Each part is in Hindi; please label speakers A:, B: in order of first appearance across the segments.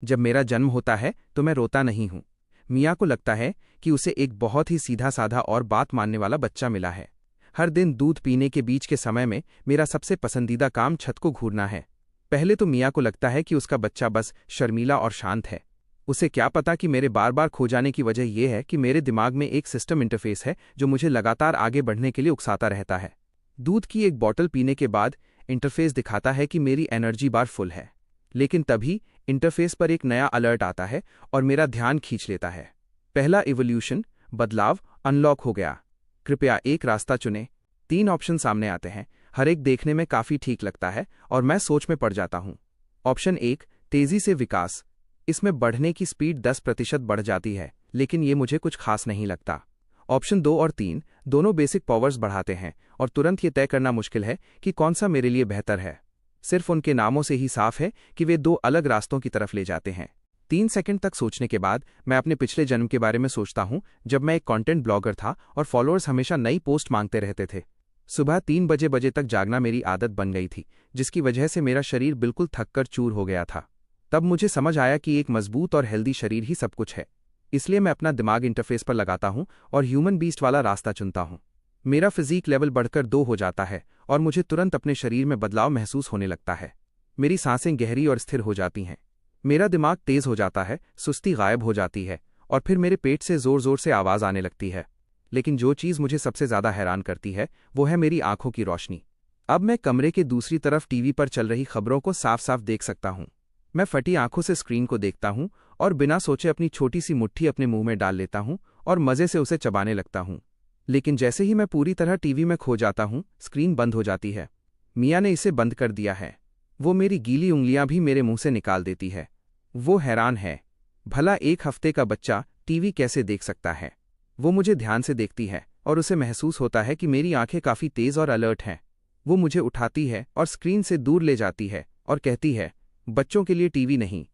A: जब मेरा जन्म होता है तो मैं रोता नहीं हूँ। मिया को लगता है कि उसे एक बहुत ही सीधा साधा और बात मानने वाला बच्चा मिला है। हर दिन दूध पीने के बीच के समय में मेरा सबसे पसंदीदा काम छत को घूरना है। पहले तो मिया को लगता है कि उसका बच्चा बस शर्मीला और शांत है। उसे क्या पता कि मेरे बार बार खो जाने की वजह यह है कि मेरे दिमाग में एक सिस्टम इंटरफेस है जो मुझे लगातार आगे बढ़ने के लिए उकसाता रहता है। दूध की एक बॉटल पीने के बाद इंटरफेस दिखाता है कि मेरी एनर्जी बार फुल है, लेकिन तभी इंटरफेस पर एक नया अलर्ट आता है और मेरा ध्यान खींच लेता है। पहला इवोल्यूशन बदलाव अनलॉक हो गया। कृपया एक रास्ता चुनें। 3 ऑप्शन सामने आते हैं। हर एक देखने में काफी ठीक लगता है और मैं सोच में पड़ जाता हूँ। ऑप्शन 1, तेजी से विकास। इसमें बढ़ने की स्पीड 10% बढ़ जाती है, लेकिन ये मुझे कुछ खास नहीं लगता। ऑप्शन 2 और 3 दोनों बेसिक पावर्स बढ़ाते हैं और तुरंत ये तय करना मुश्किल है कि कौन सा मेरे लिए बेहतर है। सिर्फ उनके नामों से ही साफ है कि वे 2 अलग रास्तों की तरफ ले जाते हैं। 3 सेकंड तक सोचने के बाद मैं अपने पिछले जन्म के बारे में सोचता हूँ, जब मैं एक कंटेंट ब्लॉगर था और फॉलोअर्स हमेशा नई पोस्ट मांगते रहते थे। सुबह 3 बजे तक जागना मेरी आदत बन गई थी, जिसकी वजह से मेरा शरीर बिल्कुल थककर चूर हो गया था। तब मुझे समझ आया कि एक मजबूत और हेल्दी शरीर ही सब कुछ है। इसलिए मैं अपना दिमाग इंटरफेस पर लगाता हूँ और ह्यूमन बीस्ट वाला रास्ता चुनता हूँ। मेरा फिजिक लेवल बढ़कर 2 हो जाता है और मुझे तुरंत अपने शरीर में बदलाव महसूस होने लगता है। मेरी सांसें गहरी और स्थिर हो जाती हैं। मेरा दिमाग तेज हो जाता है, सुस्ती गायब हो जाती है और फिर मेरे पेट से जोर जोर से आवाज आने लगती है। लेकिन जो चीज़ मुझे सबसे ज्यादा हैरान करती है वो है मेरी आंखों की रोशनी। अब मैं कमरे के दूसरी तरफ टीवी पर चल रही खबरों को साफ साफ देख सकता हूँ। मैं फटी आंखों से स्क्रीन को देखता हूँ और बिना सोचे अपनी छोटी सी मुट्ठी अपने मुंह में डाल लेता हूँ और मजे से उसे चबाने लगता हूँ। लेकिन जैसे ही मैं पूरी तरह टीवी में खो जाता हूँ, स्क्रीन बंद हो जाती है। मिया ने इसे बंद कर दिया है। वो मेरी गीली उंगलियां भी मेरे मुंह से निकाल देती है। वो हैरान है। भला 1 हफ्ते का बच्चा टीवी कैसे देख सकता है? वो मुझे ध्यान से देखती है और उसे महसूस होता है कि मेरी आंखें काफी तेज और अलर्ट हैं। वो मुझे उठाती है और स्क्रीन से दूर ले जाती है और कहती है, बच्चों के लिए टीवी नहीं,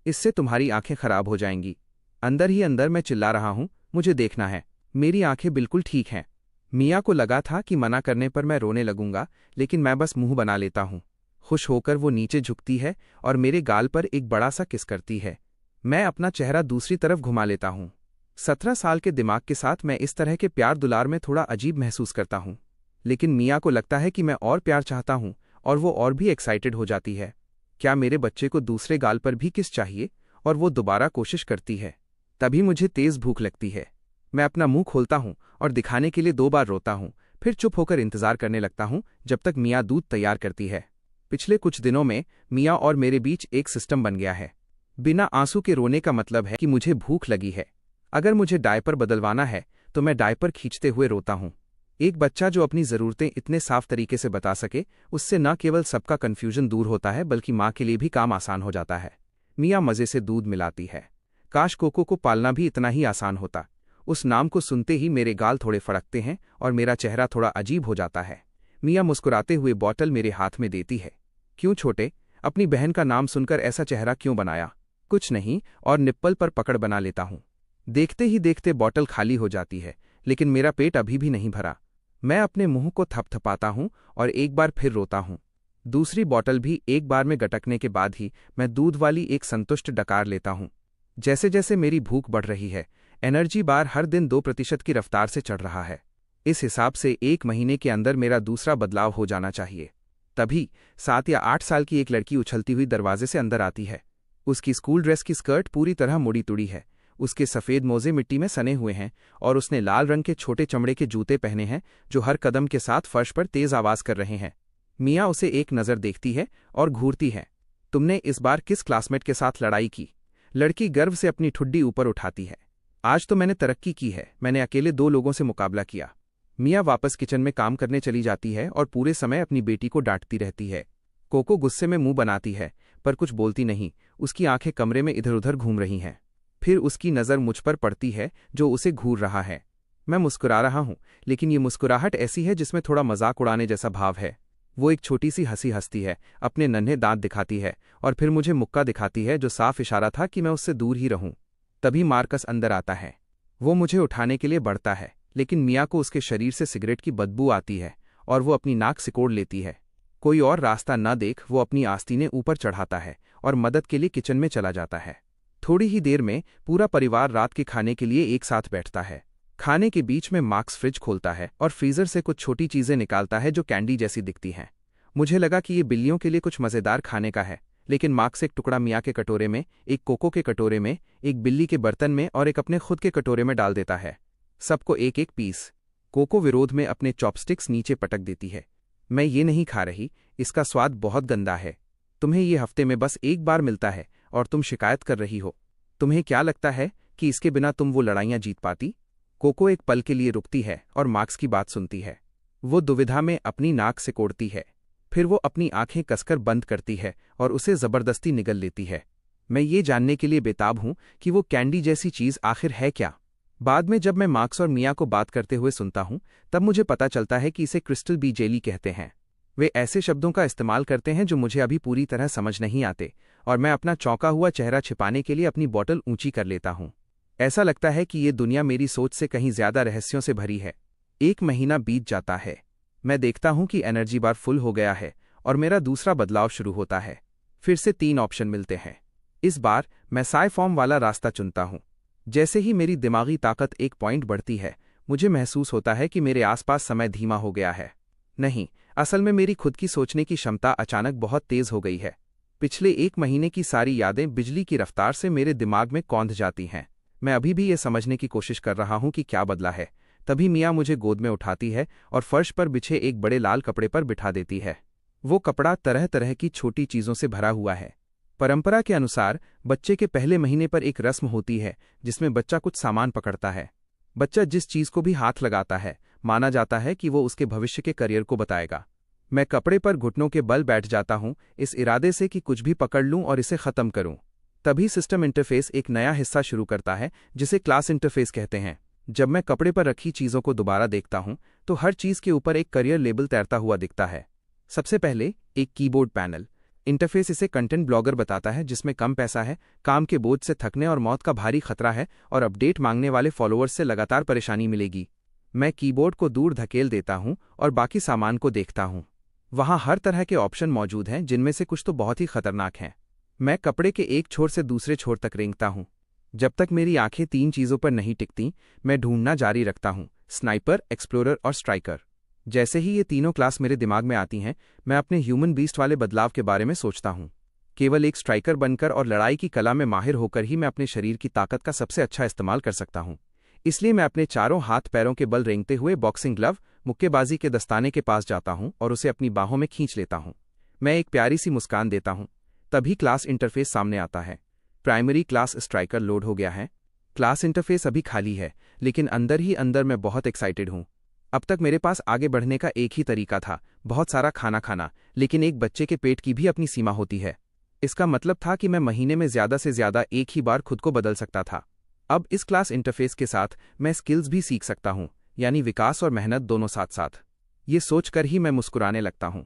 A: इससे तुम्हारी आंखें खराब हो जाएंगी। अंदर ही अंदर मैं चिल्ला रहा हूं, मुझे देखना है, मेरी आंखें बिल्कुल ठीक हैं। मिया को लगा था कि मना करने पर मैं रोने लगूंगा, लेकिन मैं बस मुंह बना लेता हूं। खुश होकर वो नीचे झुकती है और मेरे गाल पर एक बड़ा सा किस करती है। मैं अपना चेहरा दूसरी तरफ घुमा लेता हूं। 17 साल के दिमाग के साथ मैं इस तरह के प्यार दुलार में थोड़ा अजीब महसूस करता हूं। लेकिन मिया को लगता है कि मैं और प्यार चाहता हूं और वो और भी एक्साइटेड हो जाती है। क्या मेरे बच्चे को दूसरे गाल पर भी किस चाहिए? और वो दोबारा कोशिश करती है। तभी मुझे तेज भूख लगती है। मैं अपना मुंह खोलता हूं और दिखाने के लिए 2 बार रोता हूं, फिर चुप होकर इंतजार करने लगता हूं जब तक मिया दूध तैयार करती है। पिछले कुछ दिनों में मिया और मेरे बीच एक सिस्टम बन गया है। बिना आंसू के रोने का मतलब है कि मुझे भूख लगी है। अगर मुझे डायपर बदलवाना है तो मैं डायपर खींचते हुए रोता हूं। एक बच्चा जो अपनी जरूरतें इतने साफ तरीके से बता सके, उससे न केवल सबका कन्फ्यूजन दूर होता है बल्कि माँ के लिए भी काम आसान हो जाता है। मिया मजे से दूध मिलाती है। काश कोको को पालना भी इतना ही आसान होता। उस नाम को सुनते ही मेरे गाल थोड़े फड़कते हैं और मेरा चेहरा थोड़ा अजीब हो जाता है। मिया मुस्कुराते हुए बॉटल मेरे हाथ में देती है। क्यों छोटे, अपनी बहन का नाम सुनकर ऐसा चेहरा क्यों बनाया? कुछ नहीं, और निप्पल पर पकड़ बना लेता हूं। देखते ही देखते बॉटल खाली हो जाती है, लेकिन मेरा पेट अभी भी नहीं भरा। मैं अपने मुंह को थपथपाता हूं और एक बार फिर रोता हूं। दूसरी बॉटल भी एक बार में गटकने के बाद ही मैं दूध वाली एक संतुष्ट डकार लेता हूं। जैसे जैसे मेरी भूख बढ़ रही है, एनर्जी बार हर दिन 2% की रफ्तार से चढ़ रहा है। इस हिसाब से 1 महीने के अंदर मेरा दूसरा बदलाव हो जाना चाहिए। तभी 7 या 8 साल की एक लड़की उछलती हुई दरवाजे से अंदर आती है। उसकी स्कूल ड्रेस की स्कर्ट पूरी तरह मुड़ी तुड़ी है। उसके सफ़ेद मोजे मिट्टी में सने हुए हैं और उसने लाल रंग के छोटे चमड़े के जूते पहने हैं जो हर कदम के साथ फर्श पर तेज आवाज कर रहे हैं। मिया उसे एक नज़र देखती है और घूरती है। तुमने इस बार किस क्लासमेट के साथ लड़ाई की? लड़की गर्व से अपनी ठुड्डी ऊपर उठाती है। आज तो मैंने तरक्की की है, मैंने अकेले 2 लोगों से मुकाबला किया। मिया वापस किचन में काम करने चली जाती है और पूरे समय अपनी बेटी को डांटती रहती है। कोको गुस्से में मुंह बनाती है पर कुछ बोलती नहीं। उसकी आंखें कमरे में इधर उधर घूम रही हैं। फिर उसकी नज़र मुझ पर पड़ती है जो उसे घूर रहा है। मैं मुस्कुरा रहा हूं, लेकिन ये मुस्कुराहट ऐसी है जिसमें थोड़ा मजाक उड़ाने जैसा भाव है। वो एक छोटी सी हंसी हंसती है, अपने नन्हे दांत दिखाती है और फिर मुझे मुक्का दिखाती है जो साफ इशारा था कि मैं उससे दूर ही रहूं। तभी मार्कस अंदर आता है। वो मुझे उठाने के लिए बढ़ता है, लेकिन मिया को उसके शरीर से सिगरेट की बदबू आती है और वो अपनी नाक सिकोड़ लेती है। कोई और रास्ता न देख वो अपनी आस्तीनें ऊपर चढ़ाता है और मदद के लिए किचन में चला जाता है। थोड़ी ही देर में पूरा परिवार रात के खाने के लिए एक साथ बैठता है। खाने के बीच में मार्क्स फ्रिज खोलता है और फ्रीजर से कुछ छोटी चीजें निकालता है जो कैंडी जैसी दिखती हैं। मुझे लगा कि ये बिल्लियों के लिए कुछ मजेदार खाने का है, लेकिन मार्क्स एक टुकड़ा मिया के कटोरे में, एक कोको के कटोरे में, एक बिल्ली के बर्तन में और एक अपने खुद के कटोरे में डाल देता है। सबको एक एक पीस। कोको विरोध में अपने चॉपस्टिक्स नीचे पटक देती है। मैं ये नहीं खा रही, इसका स्वाद बहुत गंदा है। तुम्हें ये हफ्ते में बस एक बार मिलता है और तुम शिकायत कर रही हो। तुम्हें क्या लगता है कि इसके बिना तुम वो लड़ाइयाँ जीत पाती? कोको एक पल के लिए रुकती है और मार्क्स की बात सुनती है। वो दुविधा में अपनी नाक से कोड़ती है। फिर वो अपनी आंखें कसकर बंद करती है और उसे जबरदस्ती निगल लेती है। मैं ये जानने के लिए बेताब हूं कि वो कैंडी जैसी चीज आखिर है क्या। बाद में जब मैं मार्क्स और मिया को बात करते हुए सुनता हूं, तब मुझे पता चलता है कि इसे क्रिस्टल बी जेली कहते हैं। वे ऐसे शब्दों का इस्तेमाल करते हैं जो मुझे अभी पूरी तरह समझ नहीं आते, और मैं अपना चौंका हुआ चेहरा छिपाने के लिए अपनी बोतल ऊंची कर लेता हूं। ऐसा लगता है कि ये दुनिया मेरी सोच से कहीं ज्यादा रहस्यों से भरी है। 1 महीना बीत जाता है। मैं देखता हूं कि एनर्जी बार फुल हो गया है और मेरा दूसरा बदलाव शुरू होता है। फिर से 3 ऑप्शन मिलते हैं। इस बार मैं साई फॉर्म वाला रास्ता चुनता हूं। जैसे ही मेरी दिमागी ताकत 1 पॉइंट बढ़ती है, मुझे महसूस होता है कि मेरे आसपास समय धीमा हो गया है। नहीं, असल में मेरी खुद की सोचने की क्षमता अचानक बहुत तेज हो गई है। पिछले 1 महीने की सारी यादें बिजली की रफ्तार से मेरे दिमाग में कौंध जाती हैं। मैं अभी भी ये समझने की कोशिश कर रहा हूं कि क्या बदला है। तभी मिया मुझे गोद में उठाती है और फर्श पर बिछे एक बड़े लाल कपड़े पर बिठा देती है। वो कपड़ा तरह तरह की छोटी चीजों से भरा हुआ है। परंपरा के अनुसार बच्चे के पहले महीने पर एक रस्म होती है जिसमें बच्चा कुछ सामान पकड़ता है। बच्चा जिस चीज को भी हाथ लगाता है, माना जाता है कि वो उसके भविष्य के करियर को बताएगा। मैं कपड़े पर घुटनों के बल बैठ जाता हूं, इस इरादे से कि कुछ भी पकड़ लूं और इसे खत्म करूं। तभी सिस्टम इंटरफेस एक नया हिस्सा शुरू करता है जिसे क्लास इंटरफेस कहते हैं। जब मैं कपड़े पर रखी चीजों को दोबारा देखता हूं, तो हर चीज के ऊपर एक करियर लेबल तैरता हुआ दिखता है। सबसे पहले एक कीबोर्ड पैनल। इंटरफेस इसे कंटेंट ब्लॉगर बताता है, जिसमें कम पैसा है, काम के बोझ से थकने और मौत का भारी खतरा है और अपडेट मांगने वाले फॉलोअर्स से लगातार परेशानी मिलेगी। मैं कीबोर्ड को दूर धकेल देता हूं और बाकी सामान को देखता हूं। वहां हर तरह के ऑप्शन मौजूद हैं, जिनमें से कुछ तो बहुत ही खतरनाक हैं। मैं कपड़े के एक छोर से दूसरे छोर तक रेंगता हूं। जब तक मेरी आंखें 3 चीजों पर नहीं टिकती, मैं ढूंढना जारी रखता हूं: स्नाइपर, एक्सप्लोरर और स्ट्राइकर। जैसे ही ये तीनों क्लास मेरे दिमाग में आती हैं, मैं अपने ह्यूमन बीस्ट वाले बदलाव के बारे में सोचता हूं। केवल एक स्ट्राइकर बनकर और लड़ाई की कला में माहिर होकर ही मैं अपने शरीर की ताकत का सबसे अच्छा इस्तेमाल कर सकता हूं। इसलिए मैं अपने चारों हाथ पैरों के बल रेंगते हुए बॉक्सिंग ग्लव, मुक्केबाजी के दस्ताने के पास जाता हूं और उसे अपनी बाहों में खींच लेता हूं। मैं एक प्यारी सी मुस्कान देता हूं। तभी क्लास इंटरफेस सामने आता है। प्राइमरी क्लास स्ट्राइकर लोड हो गया है। क्लास इंटरफेस अभी खाली है, लेकिन अंदर ही अंदर मैं बहुत एक्साइटेड हूं। अब तक मेरे पास आगे बढ़ने का एक ही तरीका था: बहुत सारा खाना खाना। लेकिन एक बच्चे के पेट की भी अपनी सीमा होती है। इसका मतलब था कि मैं महीने में ज्यादा से ज्यादा एक ही बार खुद को बदल सकता था। अब इस क्लास इंटरफेस के साथ मैं स्किल्स भी सीख सकता हूं, यानी विकास और मेहनत दोनों साथ साथ। ये सोचकर ही मैं मुस्कुराने लगता हूं।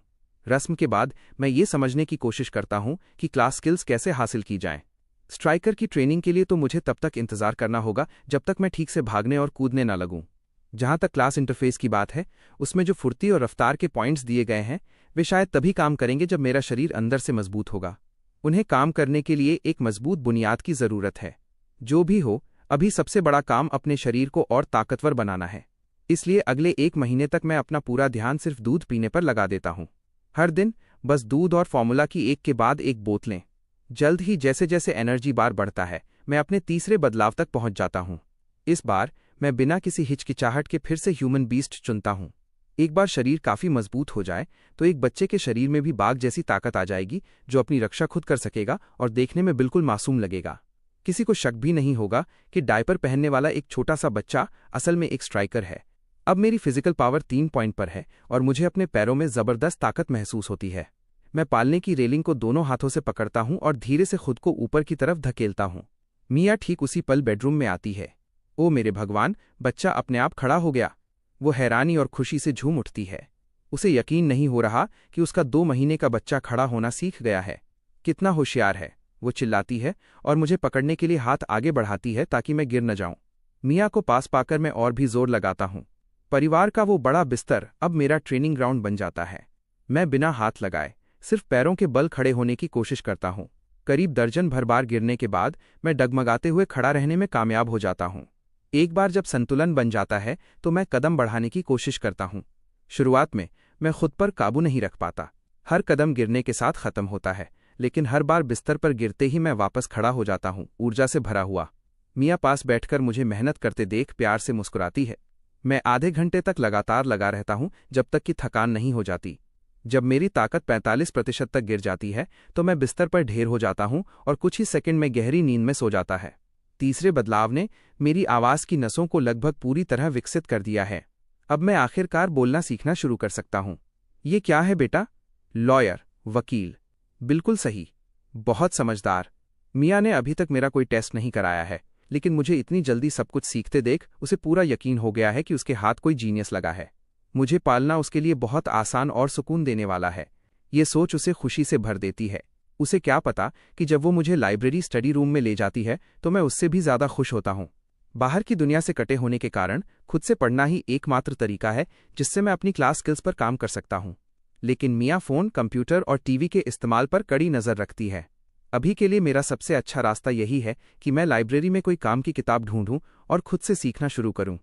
A: रस्म के बाद मैं ये समझने की कोशिश करता हूं कि क्लास स्किल्स कैसे हासिल की जाएं। स्ट्राइकर की ट्रेनिंग के लिए तो मुझे तब तक इंतजार करना होगा जब तक मैं ठीक से भागने और कूदने न लगूं। जहां तक क्लास इंटरफेस की बात है, उसमें जो फुर्ती और रफ्तार के पॉइंट्स दिए गए हैं, वे शायद तभी काम करेंगे जब मेरा शरीर अंदर से मजबूत होगा। उन्हें काम करने के लिए एक मजबूत बुनियाद की जरूरत है। जो भी हो, अभी सबसे बड़ा काम अपने शरीर को और ताकतवर बनाना है। इसलिए अगले 1 महीने तक मैं अपना पूरा ध्यान सिर्फ दूध पीने पर लगा देता हूं। हर दिन बस दूध और फॉर्मूला की एक के बाद एक बोतलें। जल्द ही जैसे जैसे एनर्जी बार बढ़ता है, मैं अपने तीसरे बदलाव तक पहुंच जाता हूं। इस बार मैं बिना किसी हिचकिचाहट के फिर से ह्यूमन बीस्ट चुनता हूं। एक बार शरीर काफी मजबूत हो जाए तो एक बच्चे के शरीर में भी बाघ जैसी ताकत आ जाएगी, जो अपनी रक्षा खुद कर सकेगा और देखने में बिल्कुल मासूम लगेगा। किसी को शक भी नहीं होगा कि डायपर पहनने वाला एक छोटा सा बच्चा असल में एक स्ट्राइकर है। अब मेरी फिजिकल पावर 3 पॉइंट पर है और मुझे अपने पैरों में जबरदस्त ताकत महसूस होती है। मैं पालने की रेलिंग को दोनों हाथों से पकड़ता हूं और धीरे से खुद को ऊपर की तरफ धकेलता हूं। मिया ठीक उसी पल बेडरूम में आती है। ओ मेरे भगवान, बच्चा अपने आप खड़ा हो गया। वो हैरानी और खुशी से झूम उठती है। उसे यकीन नहीं हो रहा कि उसका 2 महीने का बच्चा खड़ा होना सीख गया है। कितना होशियार है, वो चिल्लाती है और मुझे पकड़ने के लिए हाथ आगे बढ़ाती है ताकि मैं गिर न जाऊं। मिया को पास पाकर मैं और भी जोर लगाता हूं। परिवार का वो बड़ा बिस्तर अब मेरा ट्रेनिंग ग्राउंड बन जाता है। मैं बिना हाथ लगाए सिर्फ पैरों के बल खड़े होने की कोशिश करता हूं। करीब दर्जन भर बार गिरने के बाद मैं डगमगाते हुए खड़ा रहने में कामयाब हो जाता हूँ। एक बार जब संतुलन बन जाता है तो मैं कदम बढ़ाने की कोशिश करता हूँ। शुरुआत में मैं खुद पर काबू नहीं रख पाता। हर कदम गिरने के साथ खत्म होता है, लेकिन हर बार बिस्तर पर गिरते ही मैं वापस खड़ा हो जाता हूँ, ऊर्जा से भरा हुआ। मियाँ पास बैठकर मुझे मेहनत करते देख प्यार से मुस्कुराती है। मैं आधे घंटे तक लगातार लगा रहता हूँ जब तक कि थकान नहीं हो जाती। जब मेरी ताकत 45% तक गिर जाती है तो मैं बिस्तर पर ढेर हो जाता हूँ और कुछ ही सेकंड में गहरी नींद में सो जाता है। तीसरे बदलाव ने मेरी आवाज़ की नसों को लगभग पूरी तरह विकसित कर दिया है। अब मैं आखिरकार बोलना सीखना शुरू कर सकता हूँ। ये क्या है बेटा? लॉयर, वकील। बिल्कुल सही, बहुत समझदार। मियाँ ने अभी तक मेरा कोई टेस्ट नहीं कराया है, लेकिन मुझे इतनी जल्दी सब कुछ सीखते देख उसे पूरा यकीन हो गया है कि उसके हाथ कोई जीनियस लगा है। मुझे पालना उसके लिए बहुत आसान और सुकून देने वाला है। ये सोच उसे खुशी से भर देती है। उसे क्या पता कि जब वो मुझे लाइब्रेरी स्टडी रूम में ले जाती है तो मैं उससे भी ज़्यादा खुश होता हूँ। बाहर की दुनिया से कटे होने के कारण खुद से पढ़ना ही एकमात्र तरीका है जिससे मैं अपनी क्लास स्किल्स पर काम कर सकता हूँ। लेकिन मियाँ फ़ोन, कंप्यूटर और टीवी के इस्तेमाल पर कड़ी नज़र रखती है। अभी के लिए मेरा सबसे अच्छा रास्ता यही है कि मैं लाइब्रेरी में कोई काम की किताब ढूंढूं और खुद से सीखना शुरू करूं।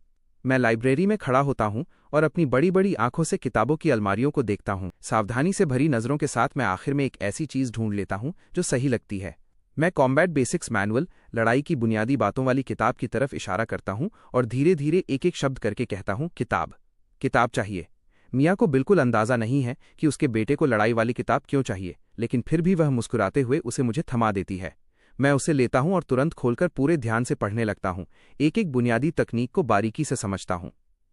A: मैं लाइब्रेरी में खड़ा होता हूं और अपनी बड़ी बड़ी आंखों से किताबों की अलमारियों को देखता हूं। सावधानी से भरी नज़रों के साथ मैं आखिर में एक ऐसी चीज़ ढूंढ लेता हूं जो सही लगती है। मैं कॉम्बैट बेसिक्स मैनुअल, लड़ाई की बुनियादी बातों वाली किताब की तरफ इशारा करता हूं और धीरे धीरे एक एक शब्द करके कहता हूं, किताब, किताब चाहिए। मियाँ को बिल्कुल अंदाज़ा नहीं है कि उसके बेटे को लड़ाई वाली किताब क्यों चाहिए, लेकिन फिर भी वह मुस्कुराते हुए उसे मुझे थमा देती है। मैं उसे लेता हूं और तुरंत खोलकर पूरे ध्यान से पढ़ने लगता हूं। एक एक बुनियादी तकनीक को बारीकी से समझता हूं।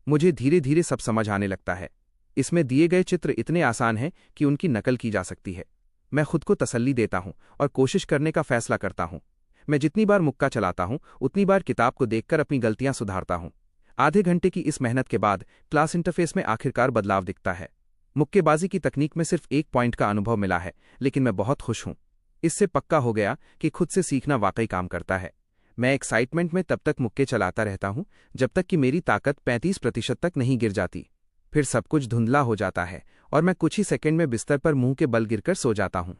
A: मुझे धीरे धीरे सब समझ आने लगता है। इसमें दिए गए चित्र इतने आसान हैं कि उनकी नकल की जा सकती है। मैं खुद को तसल्ली देता हूं और कोशिश करने का फैसला करता हूं। मैं जितनी बार मुक्का चलाता हूं उतनी बार किताब को देखकर अपनी गलतियां सुधारता हूं। आधे घंटे की इस मेहनत के बाद क्लास इंटरफेस में आखिरकार बदलाव दिखता है। मुक्केबाजी की तकनीक में सिर्फ 1 पॉइंट का अनुभव मिला है, लेकिन मैं बहुत खुश हूं। इससे पक्का हो गया कि खुद से सीखना वाकई काम करता है। मैं एक्साइटमेंट में तब तक मुक्के चलाता रहता हूं जब तक कि मेरी ताकत 35% तक नहीं गिर जाती। फिर सब कुछ धुंधला हो जाता है और मैं कुछ ही सेकंड में बिस्तर पर मुंह के बल गिरकर सो जाता हूं।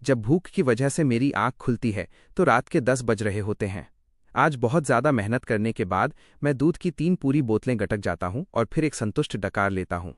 A: जब भूख की वजह से मेरी आंख खुलती है तो रात के 10 बज रहे होते हैं। आज बहुत ज़्यादा मेहनत करने के बाद मैं दूध की 3 पूरी बोतलें गटक जाता हूं और फिर एक संतुष्ट डकार लेता हूं।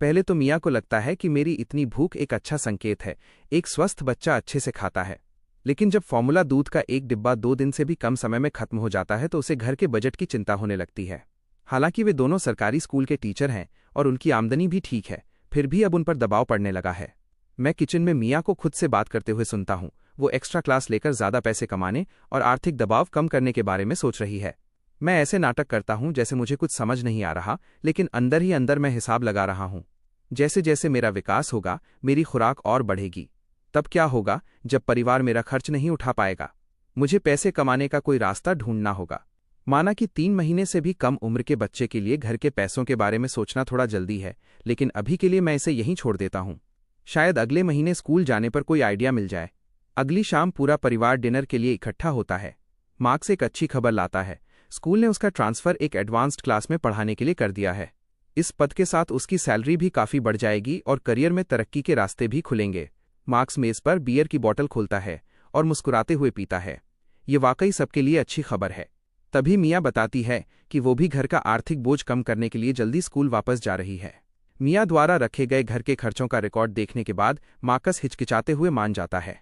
A: पहले तो मियाँ को लगता है कि मेरी इतनी भूख एक अच्छा संकेत है, एक स्वस्थ बच्चा अच्छे से खाता है। लेकिन जब फॉर्मूला दूध का एक डिब्बा 2 दिन से भी कम समय में खत्म हो जाता है तो उसे घर के बजट की चिंता होने लगती है। हालांकि वे दोनों सरकारी स्कूल के टीचर हैं और उनकी आमदनी भी ठीक है, फिर भी अब उन पर दबाव पड़ने लगा है। मैं किचन में मियाँ को खुद से बात करते हुए सुनता हूँ। वो एक्स्ट्रा क्लास लेकर ज़्यादा पैसे कमाने और आर्थिक दबाव कम करने के बारे में सोच रही है। मैं ऐसे नाटक करता हूँ जैसे मुझे कुछ समझ नहीं आ रहा, लेकिन अंदर ही अंदर मैं हिसाब लगा रहा हूँ। जैसे जैसे मेरा विकास होगा, मेरी खुराक और बढ़ेगी। तब क्या होगा जब परिवार मेरा खर्च नहीं उठा पाएगा? मुझे पैसे कमाने का कोई रास्ता ढूंढना होगा। माना कि 3 महीने से भी कम उम्र के बच्चे के लिए घर के पैसों के बारे में सोचना थोड़ा जल्दी है, लेकिन अभी के लिए मैं इसे यहीं छोड़ देता हूँ। शायद अगले महीने स्कूल जाने पर कोई आइडिया मिल जाए। अगली शाम पूरा परिवार डिनर के लिए इकट्ठा होता है। मार्क्स एक अच्छी खबर लाता है। स्कूल ने उसका ट्रांसफ़र एक एडवांस्ड क्लास में पढ़ाने के लिए कर दिया है। इस पद के साथ उसकी सैलरी भी काफ़ी बढ़ जाएगी और करियर में तरक्की के रास्ते भी खुलेंगे। मार्क्स मेज़ पर बियर की बोतल खोलता है और मुस्कुराते हुए पीता है। ये वाकई सबके लिए अच्छी खबर है। तभी मियाँ बताती है कि वो भी घर का आर्थिक बोझ कम करने के लिए जल्दी स्कूल वापस जा रही है। मियाँ द्वारा रखे गए घर के खर्चों का रिकॉर्ड देखने के बाद मार्कस हिचकिचाते हुए मान जाता है।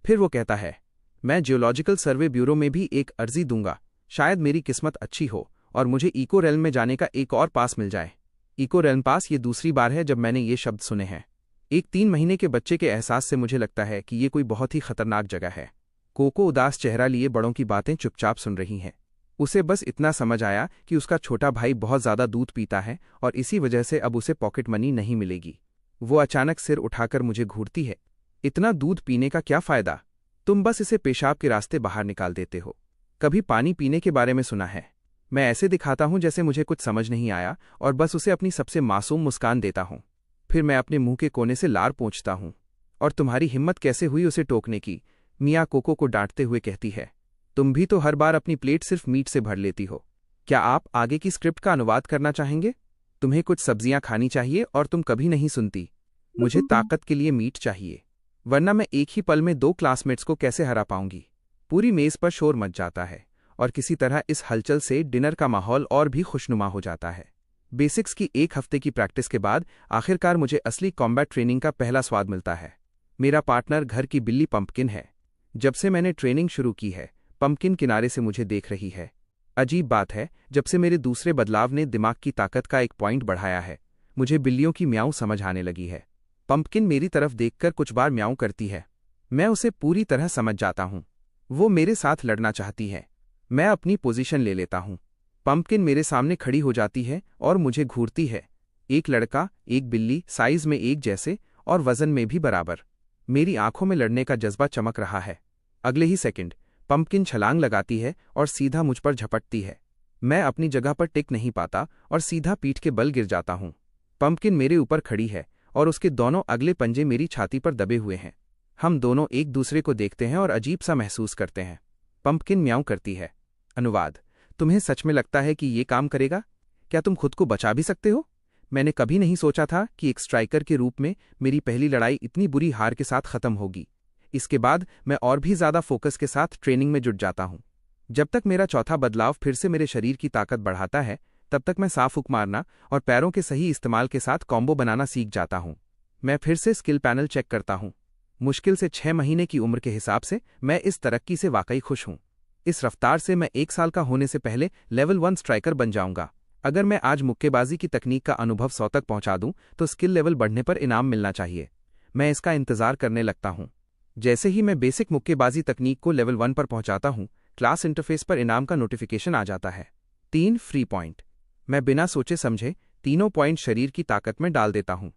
A: फिर वो कहता है, मैं जियोलॉजिकल सर्वे ब्यूरो में भी एक अर्जी दूंगा। शायद मेरी किस्मत अच्छी हो और मुझे इको रेल्म में जाने का एक और पास मिल जाए। इको रेल्म पास, ये दूसरी बार है जब मैंने ये शब्द सुने हैं। एक 3 महीने के बच्चे के एहसास से मुझे लगता है कि ये कोई बहुत ही खतरनाक जगह है। कोको उदास चेहरा लिए बड़ों की बातें चुपचाप सुन रही हैं। उसे बस इतना समझ आया कि उसका छोटा भाई बहुत ज़्यादा दूध पीता है और इसी वजह से अब उसे पॉकेट मनी नहीं मिलेगी। वो अचानक सिर उठाकर मुझे घूरती है। इतना दूध पीने का क्या फ़ायदा? तुम बस इसे पेशाब के रास्ते बाहर निकाल देते हो। कभी पानी पीने के बारे में सुना है? मैं ऐसे दिखाता हूँ जैसे मुझे कुछ समझ नहीं आया और बस उसे अपनी सबसे मासूम मुस्कान देता हूँ। फिर मैं अपने मुंह के कोने से लार पोंछता हूँ। और तुम्हारी हिम्मत कैसे हुई उसे टोकने की? मियाँ कोको को डांटते हुए कहती है। तुम भी तो हर बार अपनी प्लेट सिर्फ मीट से भर लेती हो। क्या आप आगे की स्क्रिप्ट का अनुवाद करना चाहेंगे? तुम्हें कुछ सब्जियां खानी चाहिए और तुम कभी नहीं सुनती। मुझे ताकत के लिए मीट चाहिए। वरना मैं एक ही पल में 2 क्लासमेट्स को कैसे हरा पाऊंगी। पूरी मेज पर शोर मच जाता है और किसी तरह इस हलचल से डिनर का माहौल और भी खुशनुमा हो जाता है। बेसिक्स की 1 हफ्ते की प्रैक्टिस के बाद आखिरकार मुझे असली कॉम्बैट ट्रेनिंग का पहला स्वाद मिलता है। मेरा पार्टनर घर की बिल्ली पंपकिन है। जब से मैंने ट्रेनिंग शुरू की है, पंपकिन किनारे से मुझे देख रही है। अजीब बात है, जब से मेरे दूसरे बदलाव ने दिमाग की ताकत का एक पॉइंट बढ़ाया है, मुझे बिल्लियों की म्याऊं समझ आने लगी है। पंपकिन मेरी तरफ देखकर कुछ बार म्याऊं करती है। मैं उसे पूरी तरह समझ जाता हूं। वो मेरे साथ लड़ना चाहती है। मैं अपनी पोजीशन ले लेता हूं। पंपकिन मेरे सामने खड़ी हो जाती है और मुझे घूरती है। एक लड़का, एक बिल्ली, साइज में एक जैसे और वजन में भी बराबर। मेरी आंखों में लड़ने का जज्बा चमक रहा है। अगले ही सेकंड पंपकिन छलांग लगाती है और सीधा मुझ पर झपटती है। मैं अपनी जगह पर टिक नहीं पाता और सीधा पीठ के बल गिर जाता हूं। पंपकिन मेरे ऊपर खड़ी है और उसके दोनों अगले पंजे मेरी छाती पर दबे हुए हैं। हम दोनों एक दूसरे को देखते हैं और अजीब सा महसूस करते हैं। पंपकिन म्याऊं करती है। अनुवाद: तुम्हें सच में लगता है कि ये काम करेगा? क्या तुम खुद को बचा भी सकते हो? मैंने कभी नहीं सोचा था कि एक स्ट्राइकर के रूप में मेरी पहली लड़ाई इतनी बुरी हार के साथ खत्म होगी। इसके बाद मैं और भी ज्यादा फोकस के साथ ट्रेनिंग में जुट जाता हूं। जब तक मेरा चौथा बदलाव फिर से मेरे शरीर की ताकत बढ़ाता है, तब तक मैं साफ हुक मारना और पैरों के सही इस्तेमाल के साथ कॉम्बो बनाना सीख जाता हूं। मैं फिर से स्किल पैनल चेक करता हूं। मुश्किल से 6 महीने की उम्र के हिसाब से मैं इस तरक्की से वाकई खुश हूं। इस रफ्तार से मैं 1 साल का होने से पहले लेवल 1 स्ट्राइकर बन जाऊंगा। अगर मैं आज मुक्केबाजी की तकनीक का अनुभव 100 तक पहुंचा दूं तो स्किल लेवल बढ़ने पर इनाम मिलना चाहिए। मैं इसका इंतजार करने लगता हूं। जैसे ही मैं बेसिक मुक्केबाजी तकनीक को लेवल 1 पर पहुंचाता हूं, क्लास इंटरफेस पर इनाम का नोटिफिकेशन आ जाता है। 3 फ्री पॉइंट। मैं बिना सोचे समझे तीनों पॉइंट शरीर की ताकत में डाल देता हूं।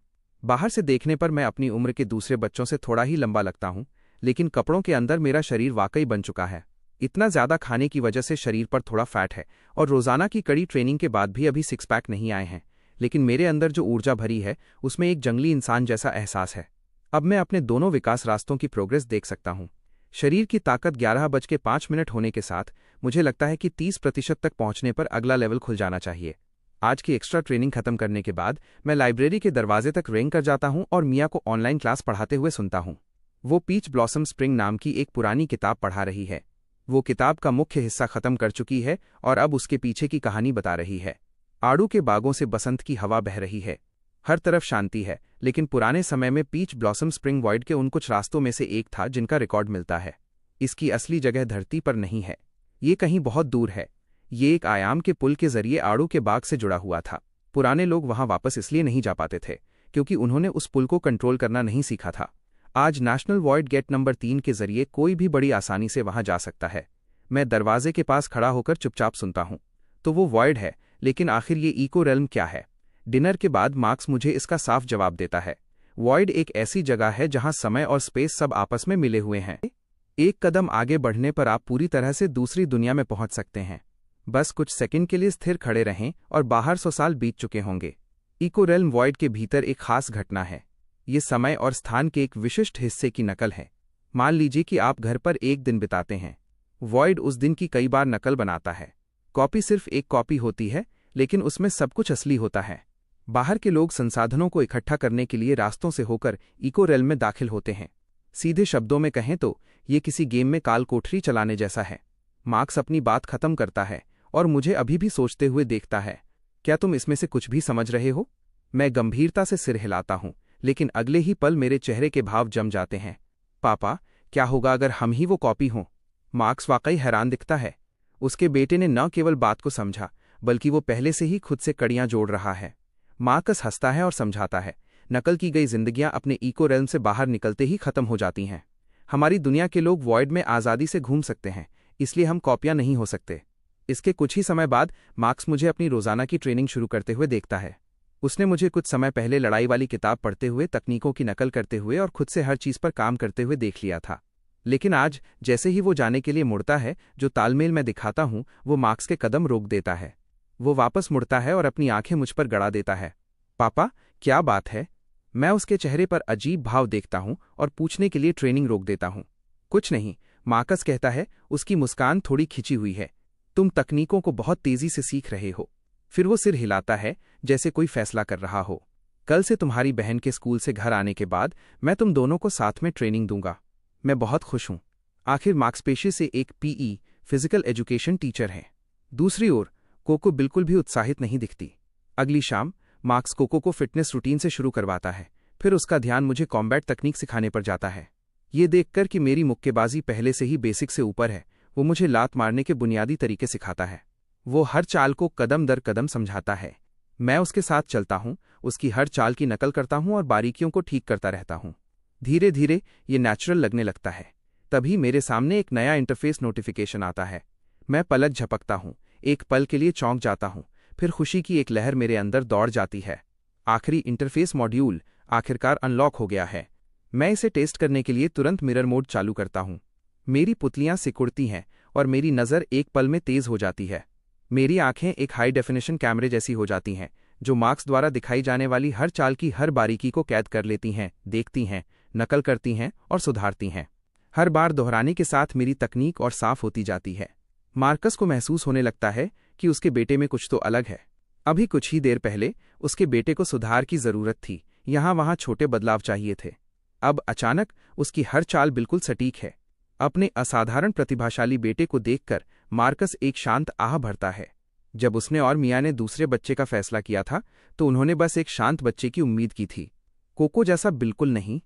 A: बाहर से देखने पर मैं अपनी उम्र के दूसरे बच्चों से थोड़ा ही लंबा लगता हूं, लेकिन कपड़ों के अंदर मेरा शरीर वाकई बन चुका है। इतना ज्यादा खाने की वजह से शरीर पर थोड़ा फैट है और रोजाना की कड़ी ट्रेनिंग के बाद भी अभी 6 पैक नहीं आए हैं, लेकिन मेरे अंदर जो ऊर्जा भरी है उसमें एक जंगली इंसान जैसा एहसास है। अब मैं अपने दोनों विकास रास्तों की प्रोग्रेस देख सकता हूं। शरीर की ताकत 11:05 होने के साथ मुझे लगता है कि 30% तक पहुंचने पर अगला लेवल खुल जाना चाहिए। आज की एक्स्ट्रा ट्रेनिंग खत्म करने के बाद मैं लाइब्रेरी के दरवाजे तक रेंग कर जाता हूं और मिया को ऑनलाइन क्लास पढ़ाते हुए सुनता हूं। वो पीच ब्लॉसम स्प्रिंग नाम की एक पुरानी किताब पढ़ा रही है। वो किताब का मुख्य हिस्सा खत्म कर चुकी है और अब उसके पीछे की कहानी बता रही है। आड़ू के बागों से बसंत की हवा बह रही है। हर तरफ शांति है, लेकिन पुराने समय में पीच ब्लॉसम स्प्रिंग वॉइड के उन कुछ रास्तों में से एक था जिनका रिकॉर्ड मिलता है। इसकी असली जगह धरती पर नहीं है, ये कहीं बहुत दूर है। ये एक आयाम के पुल के जरिए आड़ू के बाग से जुड़ा हुआ था। पुराने लोग वहां वापस इसलिए नहीं जा पाते थे क्योंकि उन्होंने उस पुल को कंट्रोल करना नहीं सीखा था। आज नेशनल वॉइड गेट नंबर 3 के जरिए कोई भी बड़ी आसानी से वहां जा सकता है। मैं दरवाजे के पास खड़ा होकर चुपचाप सुनता हूं। तो वो वॉइड है, लेकिन आखिर ये इको रेल्म क्या है? डिनर के बाद मार्क्स मुझे इसका साफ जवाब देता है। वॉइड एक ऐसी जगह है जहां समय और स्पेस सब आपस में मिले हुए हैं। एक कदम आगे बढ़ने पर आप पूरी तरह से दूसरी दुनिया में पहुंच सकते हैं। बस कुछ सेकंड के लिए स्थिर खड़े रहें और बाहर 100 साल बीत चुके होंगे। इको रेल्म वॉइड के भीतर एक खास घटना है। ये समय और स्थान के एक विशिष्ट हिस्से की नकल है। मान लीजिए कि आप घर पर एक दिन बिताते हैं। वॉइड उस दिन की कई बार नकल बनाता है। कॉपी सिर्फ एक कॉपी होती है, लेकिन उसमें सब कुछ असली होता है। बाहर के लोग संसाधनों को इकट्ठा करने के लिए रास्तों से होकर इको रेल्म में दाखिल होते हैं। सीधे शब्दों में कहें तो ये किसी गेम में काल कोठरी चलाने जैसा है। मार्क्स अपनी बात खत्म करता है और मुझे अभी भी सोचते हुए देखता है। क्या तुम इसमें से कुछ भी समझ रहे हो? मैं गंभीरता से सिर हिलाता हूं, लेकिन अगले ही पल मेरे चेहरे के भाव जम जाते हैं। पापा, क्या होगा अगर हम ही वो कॉपी हों? मार्क्स वाकई हैरान दिखता है। उसके बेटे ने न केवल बात को समझा, बल्कि वो पहले से ही खुद से कड़ियां जोड़ रहा है। मार्कस हंसता है और समझाता है, नकल की गई जिंदगियां अपने इको रेल्म से बाहर निकलते ही खत्म हो जाती हैं। हमारी दुनिया के लोग वॉइड में आज़ादी से घूम सकते हैं, इसलिए हम कॉपियां नहीं हो सकते। इसके कुछ ही समय बाद मार्क्स मुझे अपनी रोजाना की ट्रेनिंग शुरू करते हुए देखता है। उसने मुझे कुछ समय पहले लड़ाई वाली किताब पढ़ते हुए, तकनीकों की नकल करते हुए और खुद से हर चीज पर काम करते हुए देख लिया था। लेकिन आज जैसे ही वो जाने के लिए मुड़ता है, जो तालमेल मैं दिखाता हूं वो मार्क्स के कदम रोक देता है। वो वापस मुड़ता है और अपनी आंखें मुझ पर गड़ा देता है। पापा, क्या बात है? मैं उसके चेहरे पर अजीब भाव देखता हूं और पूछने के लिए ट्रेनिंग रोक देता हूं। कुछ नहीं, मार्कस कहता है, उसकी मुस्कान थोड़ी खिंची हुई है। तुम तकनीकों को बहुत तेजी से सीख रहे हो। फिर वो सिर हिलाता है जैसे कोई फैसला कर रहा हो। कल से तुम्हारी बहन के स्कूल से घर आने के बाद मैं तुम दोनों को साथ में ट्रेनिंग दूंगा। मैं बहुत खुश हूं। आखिर मार्क्स पेशे से एक पीई फिजिकल एजुकेशन टीचर है। दूसरी ओर कोको बिल्कुल भी उत्साहित नहीं दिखती। अगली शाम मार्क्स कोको को फिटनेस रूटीन से शुरू करवाता है, फिर उसका ध्यान मुझे कॉम्बैट तकनीक सिखाने पर जाता है। ये देखकर कि मेरी मुक्केबाजी पहले से ही बेसिक से ऊपर है, वो मुझे लात मारने के बुनियादी तरीके सिखाता है। वो हर चाल को कदम दर कदम समझाता है। मैं उसके साथ चलता हूँ, उसकी हर चाल की नकल करता हूँ और बारीकियों को ठीक करता रहता हूँ। धीरे धीरे ये नेचुरल लगने लगता है। तभी मेरे सामने एक नया इंटरफेस नोटिफिकेशन आता है। मैं पलक झपकता हूँ, एक पल के लिए चौंक जाता हूँ, फिर खुशी की एक लहर मेरे अंदर दौड़ जाती है। आखिरी इंटरफेस मॉड्यूल आखिरकार अनलॉक हो गया है। मैं इसे टेस्ट करने के लिए तुरंत मिरर मोड चालू करता हूँ। मेरी पुतलियां सिकुड़ती हैं और मेरी नज़र एक पल में तेज हो जाती है। मेरी आंखें एक हाई डेफिनेशन कैमरे जैसी हो जाती हैं, जो मार्क्स द्वारा दिखाई जाने वाली हर चाल की हर बारीकी को कैद कर लेती हैं, देखती हैं, नकल करती हैं और सुधारती हैं। हर बार दोहराने के साथ मेरी तकनीक और साफ होती जाती है। मार्कस को महसूस होने लगता है कि उसके बेटे में कुछ तो अलग है। अभी कुछ ही देर पहले उसके बेटे को सुधार की जरूरत थी, यहाँ वहाँ छोटे बदलाव चाहिए थे। अब अचानक उसकी हर चाल बिल्कुल सटीक है। अपने असाधारण प्रतिभाशाली बेटे को देखकर मार्कस एक शांत आह भरता है। जब उसने और मिया ने दूसरे बच्चे का फैसला किया था तो उन्होंने बस एक शांत बच्चे की उम्मीद की थी। कोको जैसा बिल्कुल नहीं।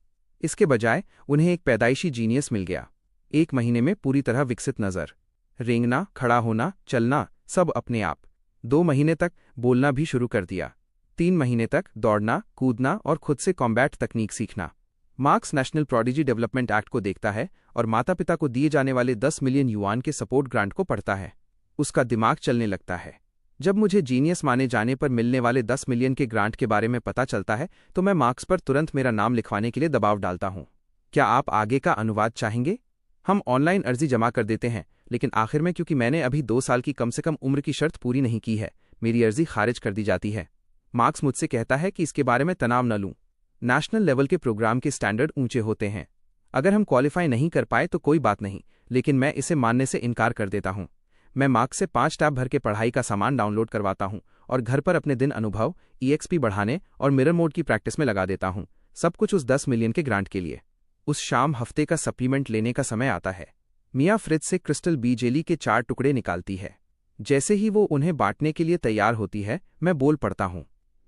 A: इसके बजाय उन्हें एक पैदाइशी जीनियस मिल गया। 1 महीने में पूरी तरह विकसित नज़र, रेंगना, खड़ा होना, चलना, सब अपने आप। 2 महीने तक बोलना भी शुरू कर दिया। 3 महीने तक दौड़ना, कूदना और खुद से कॉम्बैट तकनीक सीखना। Marks national prodigy development act को देखता है और माता पिता को दिए जाने वाले 10 मिलियन युआन के सपोर्ट ग्रांट को पढ़ता है। उसका दिमाग चलने लगता है। जब मुझे जीनियस माने जाने पर मिलने वाले 10 मिलियन के ग्रांट के बारे में पता चलता है तो मैं मार्क्स पर तुरंत मेरा नाम लिखवाने के लिए दबाव डालता हूँ। क्या आप आगे का अनुवाद चाहेंगे? हम ऑनलाइन अर्जी जमा कर देते हैं, लेकिन आखिर में क्योंकि मैंने अभी 2 साल की कम से कम उम्र की शर्त पूरी नहीं की है, मेरी अर्जी खारिज कर दी जाती है। मार्क्स मुझसे कहता है कि इसके बारे में तनाव न लूं। नेशनल लेवल के प्रोग्राम के स्टैंडर्ड ऊंचे होते हैं। अगर हम क्वालिफाई नहीं कर पाए तो कोई बात नहीं, लेकिन मैं इसे मानने से इनकार कर देता हूं। मैं मार्क्स से 5 टैब भर के पढ़ाई का सामान डाउनलोड करवाता हूं और घर पर अपने दिन अनुभव, EXP बढ़ाने और मिरर मोड की प्रैक्टिस में लगा देता हूं। सब कुछ उस 10 मिलियन के ग्रांट के लिए। उस शाम हफ्ते का सप्लीमेंट लेने का समय आता है। मिया फ्रिज से क्रिस्टल बी जेली के 4 टुकड़े निकालती है। जैसे ही वो उन्हें बांटने के लिए तैयार होती है, मैं बोल पड़ता हूं,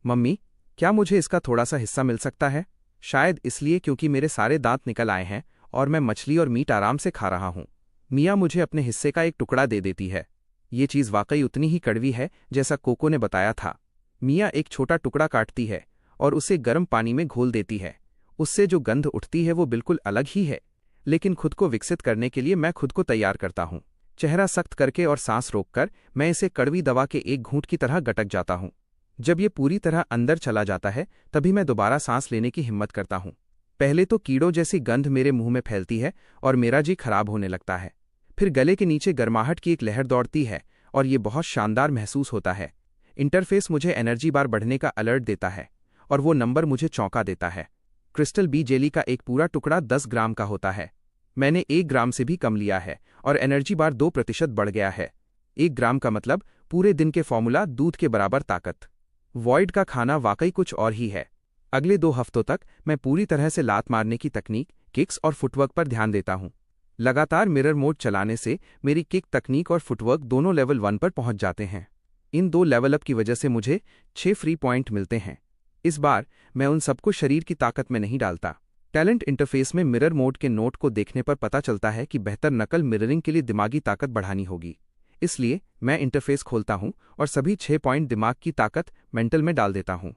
A: मम्मी, क्या मुझे इसका थोड़ा सा हिस्सा मिल सकता है? शायद इसलिए क्योंकि मेरे सारे दांत निकल आए हैं और मैं मछली और मीट आराम से खा रहा हूं। मिया मुझे अपने हिस्से का एक टुकड़ा दे देती है। ये चीज़ वाकई उतनी ही कड़वी है जैसा कोको ने बताया था। मिया एक छोटा टुकड़ा काटती है और उसे गर्म पानी में घोल देती है। उससे जो गंध उठती है वो बिल्कुल अलग ही है। लेकिन खुद को विकसित करने के लिए मैं खुद को तैयार करता हूँ। चेहरा सख्त करके और सांस रोककर मैं इसे कड़वी दवा के एक घूंट की तरह गटक जाता हूँ। जब ये पूरी तरह अंदर चला जाता है तभी मैं दोबारा सांस लेने की हिम्मत करता हूँ। पहले तो कीड़ों जैसी गंध मेरे मुंह में फैलती है और मेरा जी खराब होने लगता है। फिर गले के नीचे गर्माहट की एक लहर दौड़ती है और ये बहुत शानदार महसूस होता है। इंटरफेस मुझे एनर्जी बार बढ़ने का अलर्ट देता है और वो नंबर मुझे चौंका देता है। क्रिस्टल बी जेली का एक पूरा टुकड़ा 10 ग्राम का होता है। मैंने 1 ग्राम से भी कम लिया है और एनर्जी बार 2% बढ़ गया है। 1 ग्राम का मतलब पूरे दिन के फॉर्मूला दूध के बराबर ताकत। वॉइड का खाना वाकई कुछ और ही है। अगले 2 हफ्तों तक मैं पूरी तरह से लात मारने की तकनीक, किक्स और फुटवर्क पर ध्यान देता हूँ। लगातार मिरर मोड चलाने से मेरी किक तकनीक और फुटवर्क दोनों लेवल 1 पर पहुंच जाते हैं। इन 2 लेवल अप की वजह से मुझे 6 फ्री पॉइंट मिलते हैं। इस बार मैं उन सबको शरीर की ताकत में नहीं डालता। टैलेंट इंटरफेस में मिरर मोड के नोट को देखने पर पता चलता है कि बेहतर नकल मिररिंग के लिए दिमागी ताकत बढ़ानी होगी। इसलिए मैं इंटरफेस खोलता हूं और सभी 6 पॉइंट दिमाग की ताकत मेंटल में डाल देता हूं।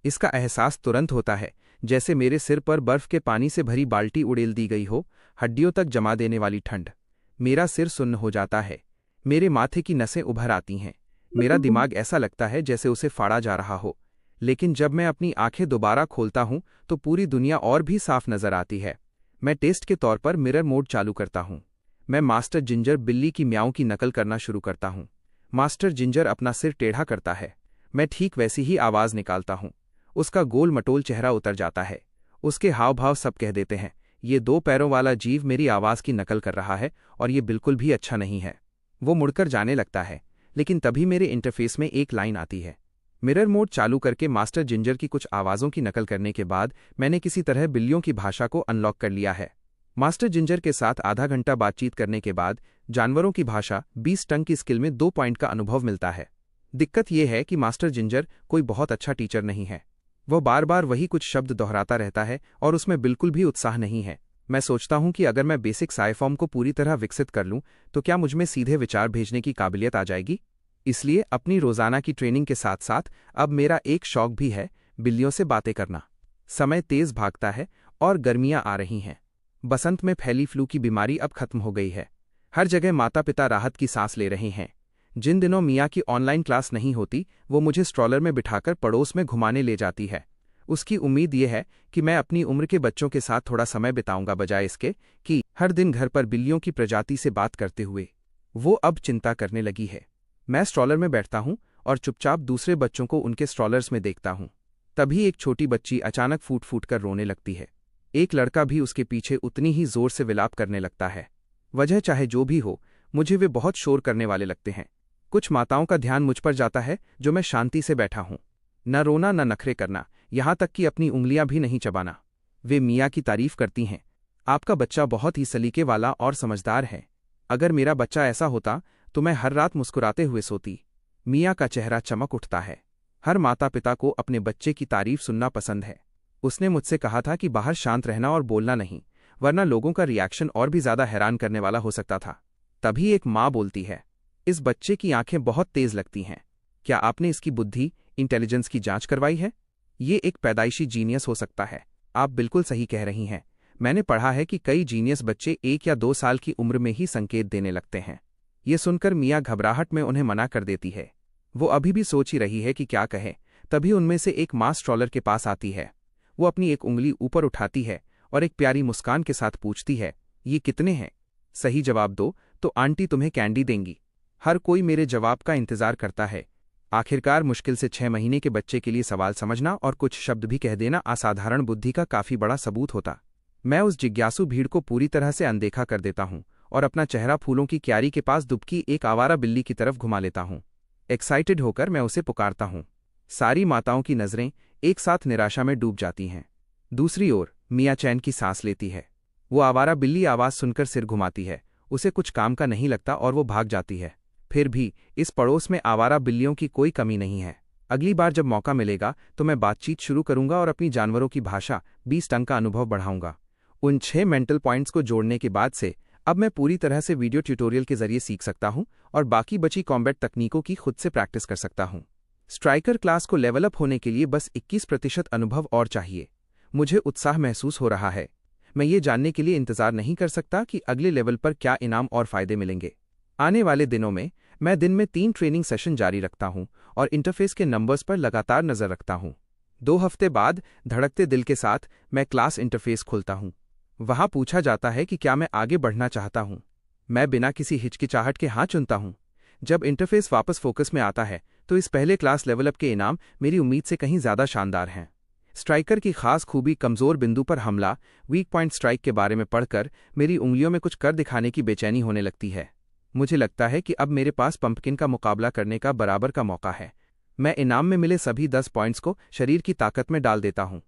A: इसका एहसास तुरंत होता है, जैसे मेरे सिर पर बर्फ के पानी से भरी बाल्टी उड़ेल दी गई हो, हड्डियों तक जमा देने वाली ठंड। मेरा सिर सुन्न हो जाता है। मेरे माथे की नसें उभर आती हैं। मेरा दिमाग ऐसा लगता है जैसे उसे फाड़ा जा रहा हो। लेकिन जब मैं अपनी आंखें दोबारा खोलता हूं तो पूरी दुनिया और भी साफ नजर आती है। मैं टेस्ट के तौर पर मिरर मोड चालू करता हूं। मैं मास्टर जिंजर बिल्ली की म्याऊं की नकल करना शुरू करता हूं। मास्टर जिंजर अपना सिर टेढ़ा करता है। मैं ठीक वैसी ही आवाज निकालता हूं। उसका गोल मटोल चेहरा उतर जाता है। उसके हाव भाव सब कह देते हैं, ये 2 पैरों वाला जीव मेरी आवाज की नकल कर रहा है और ये बिल्कुल भी अच्छा नहीं है। वो मुड़कर जाने लगता है, लेकिन तभी मेरे इंटरफेस में एक लाइन आती है, मिरर मोड चालू करके मास्टर जिंजर की कुछ आवाज़ों की नकल करने के बाद मैंने किसी तरह बिल्लियों की भाषा को अनलॉक कर लिया है। मास्टर जिंजर के साथ आधा घंटा बातचीत करने के बाद जानवरों की भाषा 20 टंग की स्किल में 2 पॉइंट का अनुभव मिलता है। दिक्कत यह है कि मास्टर जिंजर कोई बहुत अच्छा टीचर नहीं है। वह बार बार वही कुछ शब्द दोहराता रहता है और उसमें बिल्कुल भी उत्साह नहीं है। मैं सोचता हूं कि अगर मैं बेसिक साइफॉर्म को पूरी तरह विकसित कर लूं तो क्या मुझमें सीधे विचार भेजने की काबिलियत आ जाएगी। इसलिए अपनी रोजाना की ट्रेनिंग के साथ साथ अब मेरा एक शौक भी है, बिल्लियों से बातें करना। समय तेज भागता है और गर्मियां आ रही हैं। बसंत में फैली फ्लू की बीमारी अब खत्म हो गई है। हर जगह माता पिता राहत की सांस ले रहे हैं। जिन दिनों मिया की ऑनलाइन क्लास नहीं होती वो मुझे स्ट्रॉलर में बिठाकर पड़ोस में घुमाने ले जाती है। उसकी उम्मीद यह है कि मैं अपनी उम्र के बच्चों के साथ थोड़ा समय बिताऊंगा, बजाय इसके कि हर दिन घर पर बिल्लियों की प्रजाति से बात करते हुए। वो अब चिंता करने लगी है। मैं स्ट्रॉलर में बैठता हूं और चुपचाप दूसरे बच्चों को उनके स्ट्रॉलर्स में देखता हूं। तभी एक छोटी बच्ची अचानक फूट फूट कर रोने लगती है। एक लड़का भी उसके पीछे उतनी ही जोर से विलाप करने लगता है। वजह चाहे जो भी हो, मुझे वे बहुत शोर करने वाले लगते हैं। कुछ माताओं का ध्यान मुझ पर जाता है जो मैं शांति से बैठा हूं। न रोना, न नखरे करना, यहां तक कि अपनी उंगलियां भी नहीं चबाना। वे मिया की तारीफ करती हैं। आपका बच्चा बहुत ही सलीके वाला और समझदार है। अगर मेरा बच्चा ऐसा होता तो मैं हर रात मुस्कुराते हुए सोती। मिया का चेहरा चमक उठता है। हर माता पिता को अपने बच्चे की तारीफ सुनना पसंद है। उसने मुझसे कहा था कि बाहर शांत रहना और बोलना नहीं, वरना लोगों का रिएक्शन और भी ज्यादा हैरान करने वाला हो सकता था। तभी एक माँ बोलती है, इस बच्चे की आंखें बहुत तेज लगती हैं। क्या आपने इसकी बुद्धि, इंटेलिजेंस की जांच करवाई है? ये एक पैदाइशी जीनियस हो सकता है। आप बिल्कुल सही कह रही हैं। मैंने पढ़ा है कि कई जीनियस बच्चे 1 या 2 साल की उम्र में ही संकेत देने लगते हैं। ये सुनकर मिया घबराहट में उन्हें मना कर देती है। वो अभी भी सोच ही रही है कि क्या कहे, तभी उनमें से एक माँ स्ट्रॉलर के पास आती है। वो अपनी एक उंगली ऊपर उठाती है और एक प्यारी मुस्कान के साथ पूछती है, ये कितने हैं? सही जवाब दो तो आंटी तुम्हें कैंडी देंगी। हर कोई मेरे जवाब का इंतजार करता है। आखिरकार मुश्किल से 6 महीने के बच्चे के लिए सवाल समझना और कुछ शब्द भी कह देना असाधारण बुद्धि का काफी बड़ा सबूत होता। मैं उस जिज्ञासु भीड़ को पूरी तरह से अनदेखा कर देता हूं और अपना चेहरा फूलों की क्यारी के पास दुबकी एक आवारा बिल्ली की तरफ घुमा लेता हूं। एक्साइटेड होकर मैं उसे पुकारता हूं। सारी माताओं की नजरें एक साथ निराशा में डूब जाती हैं। दूसरी ओर मिया चैन की सांस लेती है। वो आवारा बिल्ली आवाज सुनकर सिर घुमाती है। उसे कुछ काम का नहीं लगता और वो भाग जाती है। फिर भी इस पड़ोस में आवारा बिल्लियों की कोई कमी नहीं है। अगली बार जब मौका मिलेगा तो मैं बातचीत शुरू करूंगा और अपनी जानवरों की भाषा 20 टंग का अनुभव बढ़ाऊंगा। उन 6 मेंटल पॉइंट्स को जोड़ने के बाद से अब मैं पूरी तरह से वीडियो ट्यूटोरियल के जरिए सीख सकता हूं और बाकी बची कॉम्बैट तकनीकों की खुद से प्रैक्टिस कर सकता हूं। स्ट्राइकर क्लास को लेवल अप होने के लिए बस 21% अनुभव और चाहिए। मुझे उत्साह महसूस हो रहा है। मैं ये जानने के लिए इंतजार नहीं कर सकता कि अगले लेवल पर क्या इनाम और फायदे मिलेंगे। आने वाले दिनों में मैं दिन में 3 ट्रेनिंग सेशन जारी रखता हूं और इंटरफेस के नंबर्स पर लगातार नजर रखता हूं। 2 हफ्ते बाद धड़कते दिल के साथ मैं क्लास इंटरफेस खोलता हूं। वहां पूछा जाता है कि क्या मैं आगे बढ़ना चाहता हूं। मैं बिना किसी हिचकिचाहट के हाँ चुनता हूं। जब इंटरफेस वापस फोकस में आता है तो इस पहले क्लास लेवल अप के इनाम मेरी उम्मीद से कहीं ज्यादा शानदार हैं। स्ट्राइकर की खास खूबी कमजोर बिंदु पर हमला, वीक पॉइंट स्ट्राइक के बारे में पढ़कर मेरी उंगलियों में कुछ कर दिखाने की बेचैनी होने लगती है। मुझे लगता है कि अब मेरे पास पंपकिन का मुकाबला करने का बराबर का मौका है। मैं इनाम में मिले सभी 10 पॉइंट्स को शरीर की ताकत में डाल देता हूं।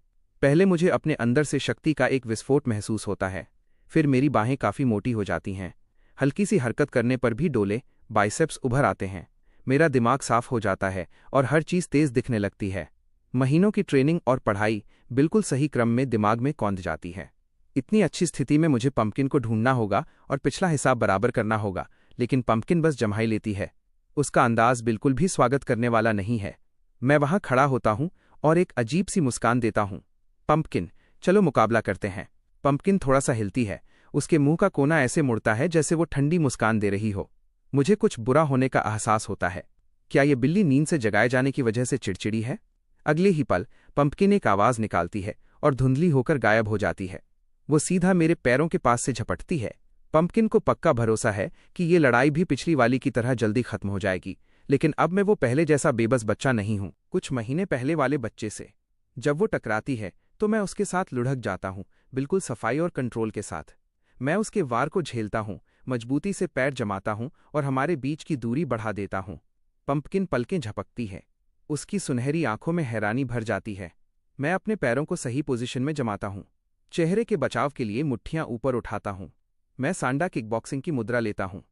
A: पहले मुझे अपने अंदर से शक्ति का एक विस्फोट महसूस होता है। फिर मेरी बाहें काफी मोटी हो जाती हैं। हल्की सी हरकत करने पर भी डोले, बाइसेप्स उभर आते हैं। मेरा दिमाग साफ हो जाता है और हर चीज तेज दिखने लगती है। महीनों की ट्रेनिंग और पढ़ाई बिल्कुल सही क्रम में दिमाग में कौंध जाती है। इतनी अच्छी स्थिति में मुझे पंपकिन को ढूंढना होगा और पिछला हिसाब बराबर करना होगा, लेकिन पंपकिन बस जम्हाई लेती है। उसका अंदाज बिल्कुल भी स्वागत करने वाला नहीं है। मैं वहां खड़ा होता हूं और एक अजीब सी मुस्कान देता हूं। पंपकिन, चलो मुकाबला करते हैं। पंपकिन थोड़ा सा हिलती है। उसके मुंह का कोना ऐसे मुड़ता है जैसे वो ठंडी मुस्कान दे रही हो। मुझे कुछ बुरा होने का एहसास होता है। क्या ये बिल्ली नींद से जगाए जाने की वजह से चिड़चिड़ी है? अगले ही पल पंपकिन एक आवाज निकालती है और धुंधली होकर गायब हो जाती है। वो सीधा मेरे पैरों के पास से झपटती है। पंपकिन को पक्का भरोसा है कि ये लड़ाई भी पिछली वाली की तरह जल्दी खत्म हो जाएगी, लेकिन अब मैं वो पहले जैसा बेबस बच्चा नहीं हूं। कुछ महीने पहले वाले बच्चे से जब वो टकराती है तो मैं उसके साथ लुढ़क जाता हूं, बिल्कुल सफाई और कंट्रोल के साथ। मैं उसके वार को झेलता हूं, मजबूती से पैर जमाता हूं और हमारे बीच की दूरी बढ़ा देता हूं। पंपकिन पलकें झपकती है। उसकी सुनहरी आंखों में हैरानी भर जाती है। मैं अपने पैरों को सही पोजीशन में जमाता हूँ, चेहरे के बचाव के लिए मुट्ठियां ऊपर उठाता हूँ। मैं सांडा किकबॉक्सिंग की मुद्रा लेता हूँ।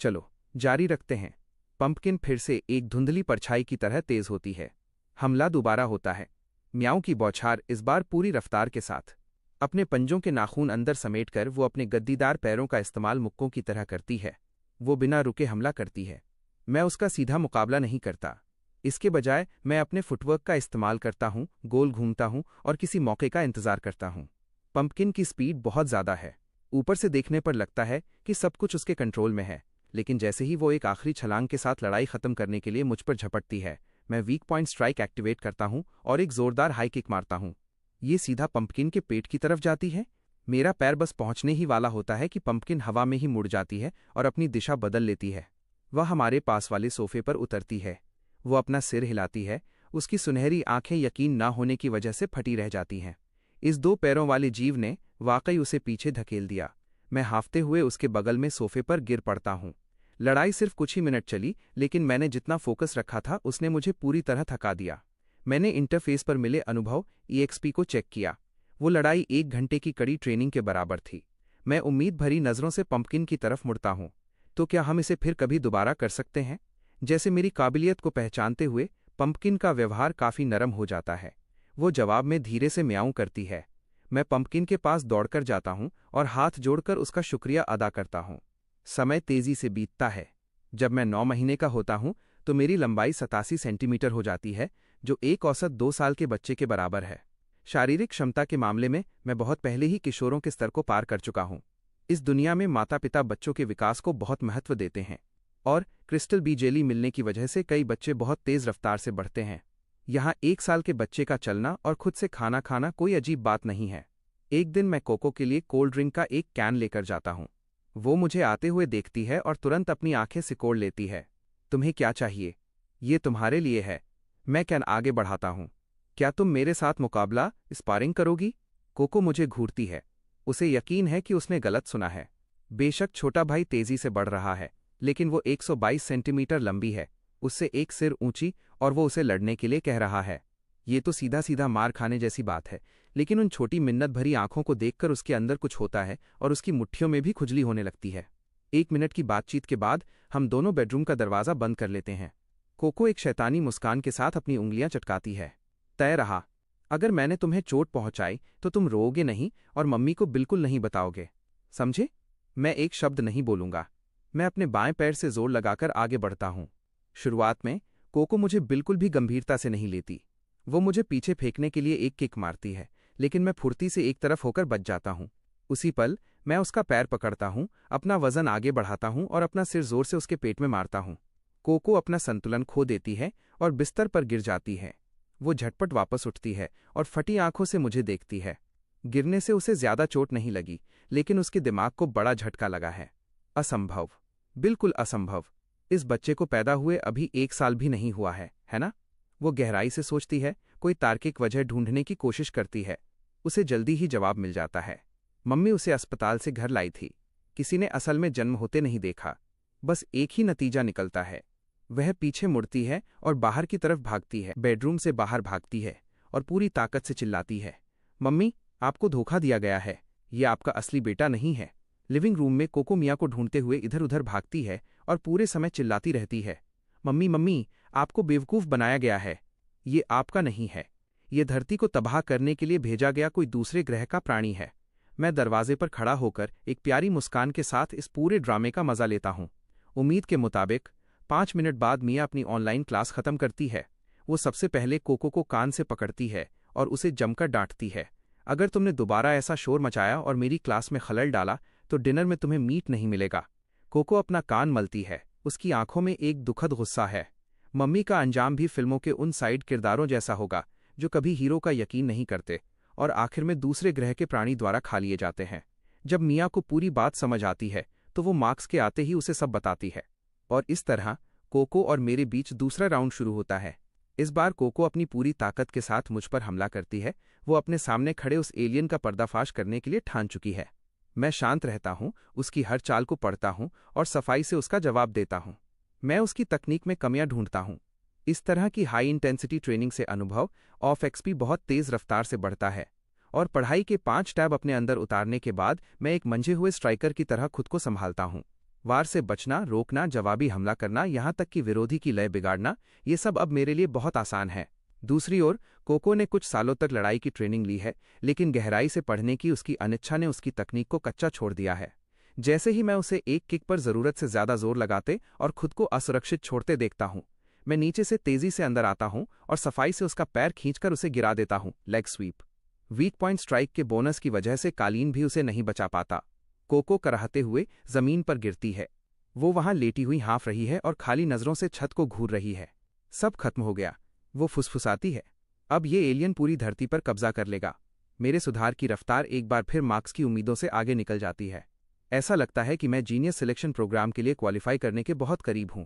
A: चलो जारी रखते हैं। पंपकिन फिर से एक धुंधली परछाई की तरह तेज होती है। हमला दोबारा होता है। म्याऊं की बौछार इस बार पूरी रफ्तार के साथ। अपने पंजों के नाखून अंदर समेटकर वो अपने गद्दीदार पैरों का इस्तेमाल मुक्कों की तरह करती है। वो बिना रुके हमला करती है। मैं उसका सीधा मुकाबला नहीं करता। इसके बजाय मैं अपने फुटवर्क का इस्तेमाल करता हूँ, गोल घूमता हूँ और किसी मौके का इंतजार करता हूँ। पंपकिन की स्पीड बहुत ज़्यादा है। ऊपर से देखने पर लगता है कि सब कुछ उसके कंट्रोल में है, लेकिन जैसे ही वो एक आखिरी छलांग के साथ लड़ाई खत्म करने के लिए मुझ पर झपटती है, मैं वीक पॉइंट स्ट्राइक एक्टिवेट करता हूँ और एक जोरदार हाई किक मारता हूँ। ये सीधा पंपकिन के पेट की तरफ जाती है। मेरा पैर बस पहुंचने ही वाला होता है कि पंपकिन हवा में ही मुड़ जाती है और अपनी दिशा बदल लेती है। वह हमारे पास वाले सोफे पर उतरती है। वो अपना सिर हिलाती है। उसकी सुनहरी आंखें यकीन ना होने की वजह से फटी रह जाती हैं। इस 2 पैरों वाले जीव ने वाकई उसे पीछे धकेल दिया। मैं हाफते हुए उसके बगल में सोफे पर गिर पड़ता हूँ। लड़ाई सिर्फ कुछ ही मिनट चली, लेकिन मैंने जितना फोकस रखा था उसने मुझे पूरी तरह थका दिया। मैंने इंटरफेस पर मिले अनुभव EXP को चेक किया। वो लड़ाई 1 घंटे की कड़ी ट्रेनिंग के बराबर थी। मैं उम्मीद भरी नज़रों से पंपकिन की तरफ मुड़ता हूँ। तो क्या हम इसे फिर कभी दोबारा कर सकते हैं? जैसे मेरी काबिलियत को पहचानते हुए पंपकिन का व्यवहार काफ़ी नरम हो जाता है। वो जवाब में धीरे से म्याऊं करती है। मैं पंपकिन के पास दौड़कर जाता हूँ और हाथ जोड़कर उसका शुक्रिया अदा करता हूँ। समय तेजी से बीतता है। जब मैं 9 महीने का होता हूँ तो मेरी लंबाई 87 सेंटीमीटर हो जाती है, जो एक औसत 2 साल के बच्चे के बराबर है। शारीरिक क्षमता के मामले में मैं बहुत पहले ही किशोरों के स्तर को पार कर चुका हूँ। इस दुनिया में माता पिता बच्चों के विकास को बहुत महत्व देते हैं, और क्रिस्टल बी जेली मिलने की वजह से कई बच्चे बहुत तेज रफ्तार से बढ़ते हैं। यहाँ 1 साल के बच्चे का चलना और खुद से खाना खाना कोई अजीब बात नहीं है। एक दिन मैं कोको के लिए कोल्ड ड्रिंक का एक कैन लेकर जाता हूँ। वो मुझे आते हुए देखती है और तुरंत अपनी आंखें सिकोड़ लेती है। तुम्हें क्या चाहिए? ये तुम्हारे लिए है। मैं कैन आगे बढ़ाता हूँ। क्या तुम मेरे साथ मुकाबला स्पारिंग करोगी? कोको मुझे घूरती है। उसे यकीन है कि उसने गलत सुना है। बेशक छोटा भाई तेजी से बढ़ रहा है, लेकिन वो 122 सेंटीमीटर लंबी है, उससे एक सिर ऊंची, और वो उसे लड़ने के लिए कह रहा है। ये तो सीधा सीधा मार खाने जैसी बात है, लेकिन उन छोटी मिन्नत भरी आंखों को देखकर उसके अंदर कुछ होता है और उसकी मुट्ठियों में भी खुजली होने लगती है। 1 मिनट की बातचीत के बाद हम दोनों बेडरूम का दरवाज़ा बंद कर लेते हैं। कोको एक शैतानी मुस्कान के साथ अपनी उंगलियां चटकाती है। तय रहा। अगर मैंने तुम्हें चोट पहुंचाई तो तुम रोओगे नहीं और मम्मी को बिल्कुल नहीं बताओगे, समझे? मैं एक शब्द नहीं बोलूंगा। मैं अपने बाएं पैर से जोर लगाकर आगे बढ़ता हूं। शुरुआत में कोको मुझे बिल्कुल भी गंभीरता से नहीं लेती। वो मुझे पीछे फेंकने के लिए एक किक मारती है, लेकिन मैं फुर्ती से एक तरफ होकर बच जाता हूं। उसी पल मैं उसका पैर पकड़ता हूं, अपना वजन आगे बढ़ाता हूं और अपना सिर जोर से उसके पेट में मारता हूं। कोको अपना संतुलन खो देती है और बिस्तर पर गिर जाती है। वो झटपट वापस उठती है और फटी आंखों से मुझे देखती है। गिरने से उसे ज्यादा चोट नहीं लगी, लेकिन उसके दिमाग को बड़ा झटका लगा है। असंभव, बिल्कुल असंभव। इस बच्चे को पैदा हुए अभी 1 साल भी नहीं हुआ है ना? वो गहराई से सोचती है, कोई तार्किक वजह ढूंढने की कोशिश करती है। उसे जल्दी ही जवाब मिल जाता है। मम्मी उसे अस्पताल से घर लाई थी। किसी ने असल में जन्म होते नहीं देखा। बस एक ही नतीजा निकलता है। वह पीछे मुड़ती है और बाहर की तरफ भागती है, बेडरूम से बाहर भागती है और पूरी ताकत से चिल्लाती है, मम्मी, आपको धोखा दिया गया है। ये आपका असली बेटा नहीं है। लिविंग रूम में कोको मिया को ढूंढते हुए इधर उधर भागती है और पूरे समय चिल्लाती रहती है, मम्मी मम्मी, आपको बेवकूफ़ बनाया गया है। ये आपका नहीं है। ये धरती को तबाह करने के लिए भेजा गया कोई दूसरे ग्रह का प्राणी है। मैं दरवाजे पर खड़ा होकर एक प्यारी मुस्कान के साथ इस पूरे ड्रामे का मजा लेता हूँ। उम्मीद के मुताबिक 5 मिनट बाद मिया अपनी ऑनलाइन क्लास खत्म करती है। वो सबसे पहले कोको को कान से पकड़ती है और उसे जमकर डांटती है, अगर तुमने दोबारा ऐसा शोर मचाया और मेरी क्लास में खलल डाला तो डिनर में तुम्हें मीट नहीं मिलेगा। कोको अपना कान मलती है। उसकी आंखों में एक दुखद गुस्सा है। मम्मी का अंजाम भी फिल्मों के उन साइड किरदारों जैसा होगा जो कभी हीरो का यकीन नहीं करते और आखिर में दूसरे ग्रह के प्राणी द्वारा खा लिए जाते हैं। जब मिया को पूरी बात समझ आती है तो वो मार्क्स के आते ही उसे सब बताती है, और इस तरह कोको और मेरे बीच दूसरा राउंड शुरू होता है। इस बार कोको अपनी पूरी ताकत के साथ मुझ पर हमला करती है। वो अपने सामने खड़े उस एलियन का पर्दाफाश करने के लिए ठान चुकी है। मैं शांत रहता हूँ, उसकी हर चाल को पढ़ता हूँ और सफाई से उसका जवाब देता हूँ। मैं उसकी तकनीक में कमियां ढूंढता हूँ। इस तरह की हाई इंटेंसिटी ट्रेनिंग से अनुभव ऑफ एक्सपी बहुत तेज रफ्तार से बढ़ता है और पढ़ाई के 5 टैब अपने अंदर उतारने के बाद मैं एक मंझे हुए स्ट्राइकर की तरह खुद को संभालता हूँ। वार से बचना, रोकना, जवाबी हमला करना, यहाँ तक कि विरोधी की लय बिगाड़ना, ये सब अब मेरे लिए बहुत आसान है। दूसरी ओर कोको ने कुछ सालों तक लड़ाई की ट्रेनिंग ली है, लेकिन गहराई से पढ़ने की उसकी अनिच्छा ने उसकी तकनीक को कच्चा छोड़ दिया है। जैसे ही मैं उसे एक किक पर जरूरत से ज्यादा जोर लगाते और खुद को असुरक्षित छोड़ते देखता हूं, मैं नीचे से तेजी से अंदर आता हूं और सफाई से उसका पैर खींचकर उसे गिरा देता हूं। Leg sweep. Weak point strike के बोनस की वजह से कालीन भी उसे नहीं बचा पाता। कोको कराहते हुए जमीन पर गिरती है। वो वहां लेटी हुई हाँफ रही है और खाली नजरों से छत को घूर रही है। सब खत्म हो गया, वो फुसफुसाती है। अब ये एलियन पूरी धरती पर कब्जा कर लेगा। मेरे सुधार की रफ्तार एक बार फिर मार्क्स की उम्मीदों से आगे निकल जाती है। ऐसा लगता है कि मैं जीनियस सिलेक्शन प्रोग्राम के लिए क्वालिफाई करने के बहुत करीब हूं।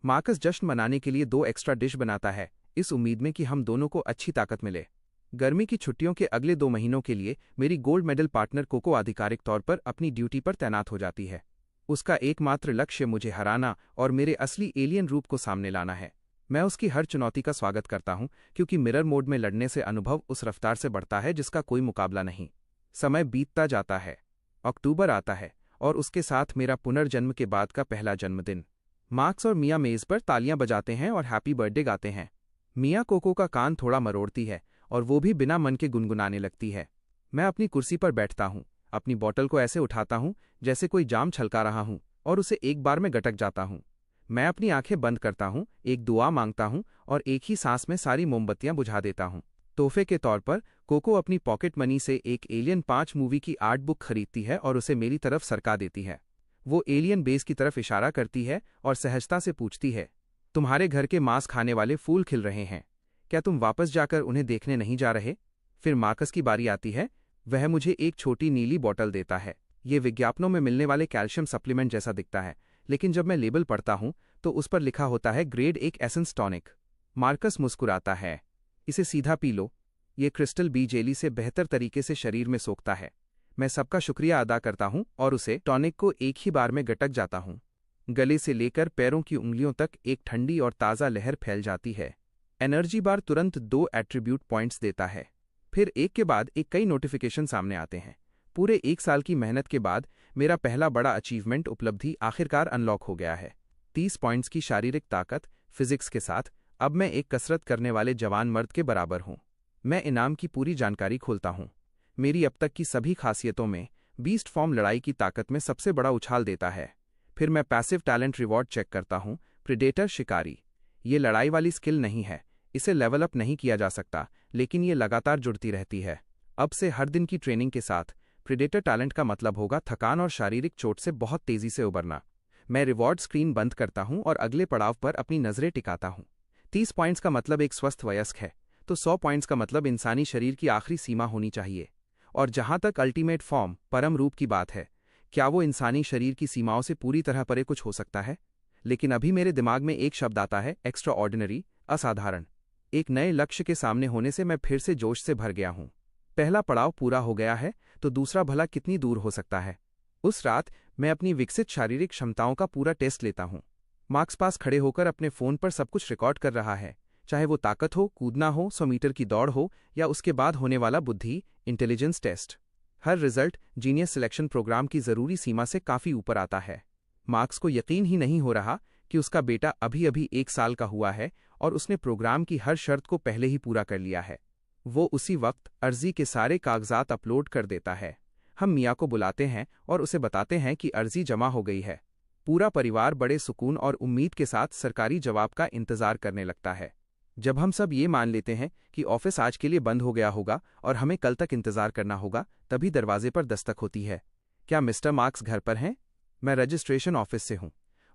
A: मार्कस जश्न मनाने के लिए 2 एक्स्ट्रा डिश बनाता है, इस उम्मीद में कि हम दोनों को अच्छी ताकत मिले। गर्मी की छुट्टियों के अगले 2 महीनों के लिए मेरी गोल्ड मेडल पार्टनर कोको आधिकारिक तौर पर अपनी ड्यूटी पर तैनात हो जाती है। उसका एकमात्र लक्ष्य मुझे हराना और मेरे असली एलियन रूप को सामने लाना है। मैं उसकी हर चुनौती का स्वागत करता हूं, क्योंकि मिरर मोड में लड़ने से अनुभव उस रफ्तार से बढ़ता है जिसका कोई मुकाबला नहीं। समय बीतता जाता है। अक्टूबर आता है और उसके साथ मेरा पुनर्जन्म के बाद का पहला जन्मदिन। मार्क्स और मिया मेज पर तालियां बजाते हैं और हैप्पी बर्थडे गाते हैं। मिया कोको का कान थोड़ा मरोड़ती है और वो भी बिना मन के गुनगुनाने लगती है। मैं अपनी कुर्सी पर बैठता हूँ, अपनी बोतल को ऐसे उठाता हूँ जैसे कोई जाम छलका रहा हूँ और उसे एक बार में गटक जाता हूँ। मैं अपनी आंखें बंद करता हूँ, एक दुआ मांगता हूँ और एक ही सांस में सारी मोमबत्तियां बुझा देता हूँ। तोहफे के तौर पर कोको अपनी पॉकेट मनी से एक एलियन 5 मूवी की आर्ट बुक खरीदती है और उसे मेरी तरफ सरका देती है। वो एलियन बेस की तरफ इशारा करती है और सहजता से पूछती है, तुम्हारे घर के मांस खाने वाले फूल खिल रहे हैं, क्या तुम वापस जाकर उन्हें देखने नहीं जा रहे? फिर मार्कस की बारी आती है। वह मुझे एक छोटी नीली बोतल देता है। ये विज्ञापनों में मिलने वाले कैल्शियम सप्लीमेंट जैसा दिखता है, लेकिन जब मैं लेबल पढ़ता हूं तो उस पर लिखा होता है ग्रेड 1 एसेंस टॉनिक। मार्कस मुस्कुराता है। इसे सीधा पी लो, ये क्रिस्टल बी जेली से बेहतर तरीके से शरीर में सोखता है। मैं सबका शुक्रिया अदा करता हूं और उसे टॉनिक को एक ही बार में गटक जाता हूं। गले से लेकर पैरों की उंगलियों तक एक ठंडी और ताज़ा लहर फैल जाती है। एनर्जी बार तुरंत 2 एट्रीब्यूट पॉइंट्स देता है। फिर एक के बाद एक कई नोटिफिकेशन सामने आते हैं। पूरे 1 साल की मेहनत के बाद मेरा पहला बड़ा अचीवमेंट उपलब्धि आखिरकार अनलॉक हो गया है। 30 पॉइंट्स की शारीरिक ताकत फिजिक्स के साथ अब मैं एक कसरत करने वाले जवान मर्द के बराबर हूं। मैं इनाम की पूरी जानकारी खोलता हूं। मेरी अब तक की सभी खासियतों में बीस्ट फॉर्म लड़ाई की ताकत में सबसे बड़ा उछाल देता है। फिर मैं पैसिव टैलेंट रिवॉर्ड चेक करता हूं। प्रेडेटर शिकारी। ये लड़ाई वाली स्किल नहीं है, इसे लेवल अप नहीं किया जा सकता, लेकिन ये लगातार जुड़ती रहती है। अब से हर दिन की ट्रेनिंग के साथ प्रेडेटर टैलेंट का मतलब होगा थकान और शारीरिक चोट से बहुत तेजी से उबरना। मैं रिवॉर्ड स्क्रीन बंद करता हूं और अगले पड़ाव पर अपनी नजरें टिकाता हूं। 30 पॉइंट्स का मतलब एक स्वस्थ वयस्क है, तो 100 पॉइंट्स का मतलब इंसानी शरीर की आखिरी सीमा होनी चाहिए। और जहां तक अल्टीमेट फॉर्म, परम रूप की बात है, क्या वो इंसानी शरीर की सीमाओं से पूरी तरह परे कुछ हो सकता है? लेकिन अभी मेरे दिमाग में एक शब्द आता है, एक्स्ट्रा ऑर्डिनरी, असाधारण। एक नए लक्ष्य के सामने होने से मैं फिर से जोश से भर गया हूं। पहला पड़ाव पूरा हो गया है, तो दूसरा भला कितनी दूर हो सकता है? उस रात मैं अपनी विकसित शारीरिक क्षमताओं का पूरा टेस्ट लेता हूं। मार्क्स पास खड़े होकर अपने फोन पर सब कुछ रिकॉर्ड कर रहा है, चाहे वो ताकत हो, कूदना हो, 100 मीटर की दौड़ हो या उसके बाद होने वाला बुद्धि इंटेलिजेंस टेस्ट। हर रिजल्ट जीनियस सिलेक्शन प्रोग्राम की जरूरी सीमा से काफी ऊपर आता है। मार्क्स को यकीन ही नहीं हो रहा कि उसका बेटा अभी अभी 1 साल का हुआ है और उसने प्रोग्राम की हर शर्त को पहले ही पूरा कर लिया है। वो उसी वक्त अर्जी के सारे कागजात अपलोड कर देता है। हम मिया को बुलाते हैं और उसे बताते हैं कि अर्जी जमा हो गई है। पूरा परिवार बड़े सुकून और उम्मीद के साथ सरकारी जवाब का इंतजार करने लगता है। जब हम सब ये मान लेते हैं कि ऑफिस आज के लिए बंद हो गया होगा और हमें कल तक इंतजार करना होगा, तभी दरवाजे पर दस्तक होती है। क्या मिस्टर मार्क्स घर पर हैं? मैं रजिस्ट्रेशन ऑफिस से हूं।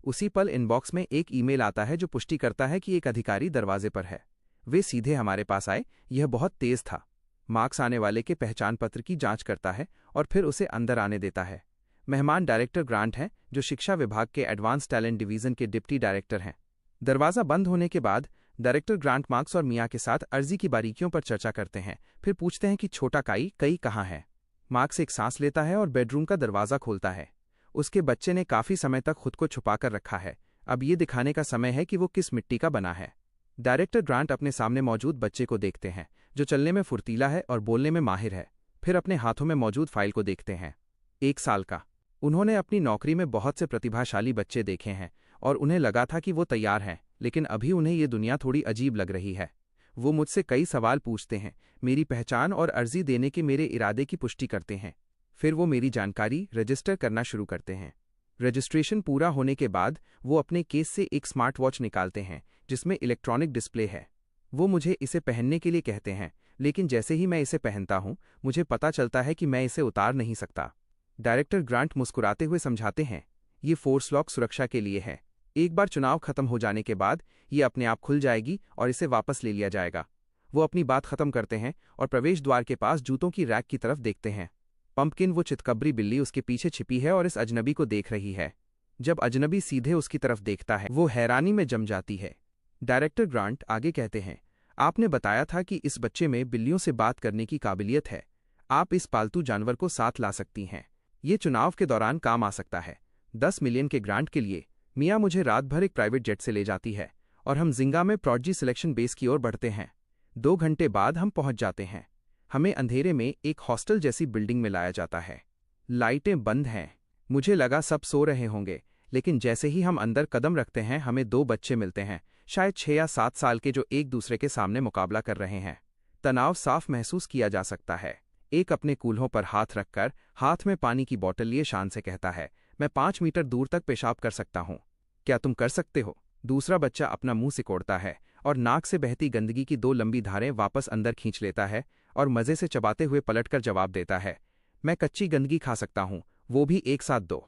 A: उसी पल इनबॉक्स में एक ईमेल आता है जो पुष्टि करता है कि एक अधिकारी दरवाजे पर है। वे सीधे हमारे पास आए। यह बहुत तेज था। मार्क्स आने वाले के पहचान पत्र की जांच करता है और फिर उसे अंदर आने देता है। मेहमान डायरेक्टर ग्रांट हैं, जो शिक्षा विभाग के एडवांस टैलेंट डिवीजन के डिप्टी डायरेक्टर हैं। दरवाजा बंद होने के बाद डायरेक्टर ग्रांट मार्क्स और मिया के साथ अर्जी की बारीकियों पर चर्चा करते हैं। फिर पूछते हैं कि छोटा कई कहाँ है। मार्क्स एक सांस लेता है और बेडरूम का दरवाजा खोलता है। उसके बच्चे ने काफी समय तक खुद को छुपाकर रखा है। अब ये दिखाने का समय है कि वो किस मिट्टी का बना है। डायरेक्टर ग्रांट अपने सामने मौजूद बच्चे को देखते हैं, जो चलने में फुर्तीला है और बोलने में माहिर है। फिर अपने हाथों में मौजूद फाइल को देखते हैं। 1 साल का। उन्होंने अपनी नौकरी में बहुत से प्रतिभाशाली बच्चे देखे हैं और उन्हें लगा था कि वो तैयार हैं, लेकिन अभी उन्हें ये दुनिया थोड़ी अजीब लग रही है। वो मुझसे कई सवाल पूछते हैं, मेरी पहचान और अर्जी देने के मेरे इरादे की पुष्टि करते हैं। फिर वो मेरी जानकारी रजिस्टर करना शुरू करते हैं। रजिस्ट्रेशन पूरा होने के बाद वो अपने केस से एक स्मार्ट वॉच निकालते हैं जिसमें इलेक्ट्रॉनिक डिस्प्ले है। वो मुझे इसे पहनने के लिए कहते हैं, लेकिन जैसे ही मैं इसे पहनता हूं, मुझे पता चलता है कि मैं इसे उतार नहीं सकता। डायरेक्टर ग्रांट मुस्कुराते हुए समझाते हैं, ये फोर्स लॉक सुरक्षा के लिए है। एक बार चुनाव खत्म हो जाने के बाद ये अपने आप खुल जाएगी और इसे वापस ले लिया जाएगा। वो अपनी बात खत्म करते हैं और प्रवेश द्वार के पास जूतों की रैक की तरफ देखते हैं। पंपकिन, वो चितकबरी बिल्ली, उसके पीछे छिपी है और इस अजनबी को देख रही है। जब अजनबी सीधे उसकी तरफ देखता है, वो हैरानी में जम जाती है। डायरेक्टर ग्रांट आगे कहते हैं, आपने बताया था कि इस बच्चे में बिल्लियों से बात करने की काबिलियत है। आप इस पालतू जानवर को साथ ला सकती हैं। ये चुनाव के दौरान काम आ सकता है। 10 मिलियन के ग्रांट के लिए मिया मुझे रात भर एक प्राइवेट जेट से ले जाती है और हम जिंगा में प्रोडजी सिलेक्शन बेस की ओर बढ़ते हैं। 2 घंटे बाद हम पहुंच जाते हैं। हमें अंधेरे में एक हॉस्टल जैसी बिल्डिंग में लाया जाता है। लाइटें बंद हैं। मुझे लगा सब सो रहे होंगे, लेकिन जैसे ही हम अंदर कदम रखते हैं, हमें 2 बच्चे मिलते हैं, शायद 6 या 7 साल के, जो एक दूसरे के सामने मुकाबला कर रहे हैं। तनाव साफ महसूस किया जा सकता है। एक अपने कूल्हों पर हाथ रखकर, हाथ में पानी की बोतल लिए शान से कहता है, मैं 5 मीटर दूर तक पेशाब कर सकता हूँ। क्या तुम कर सकते हो? दूसरा बच्चा अपना मुंह सिकोड़ता है और नाक से बहती गंदगी की 2 लंबी धारें वापस अंदर खींच लेता है और मजे से चबाते हुए पलटकर जवाब देता है, मैं कच्ची गंदगी खा सकता हूं, वो भी एक साथ 2।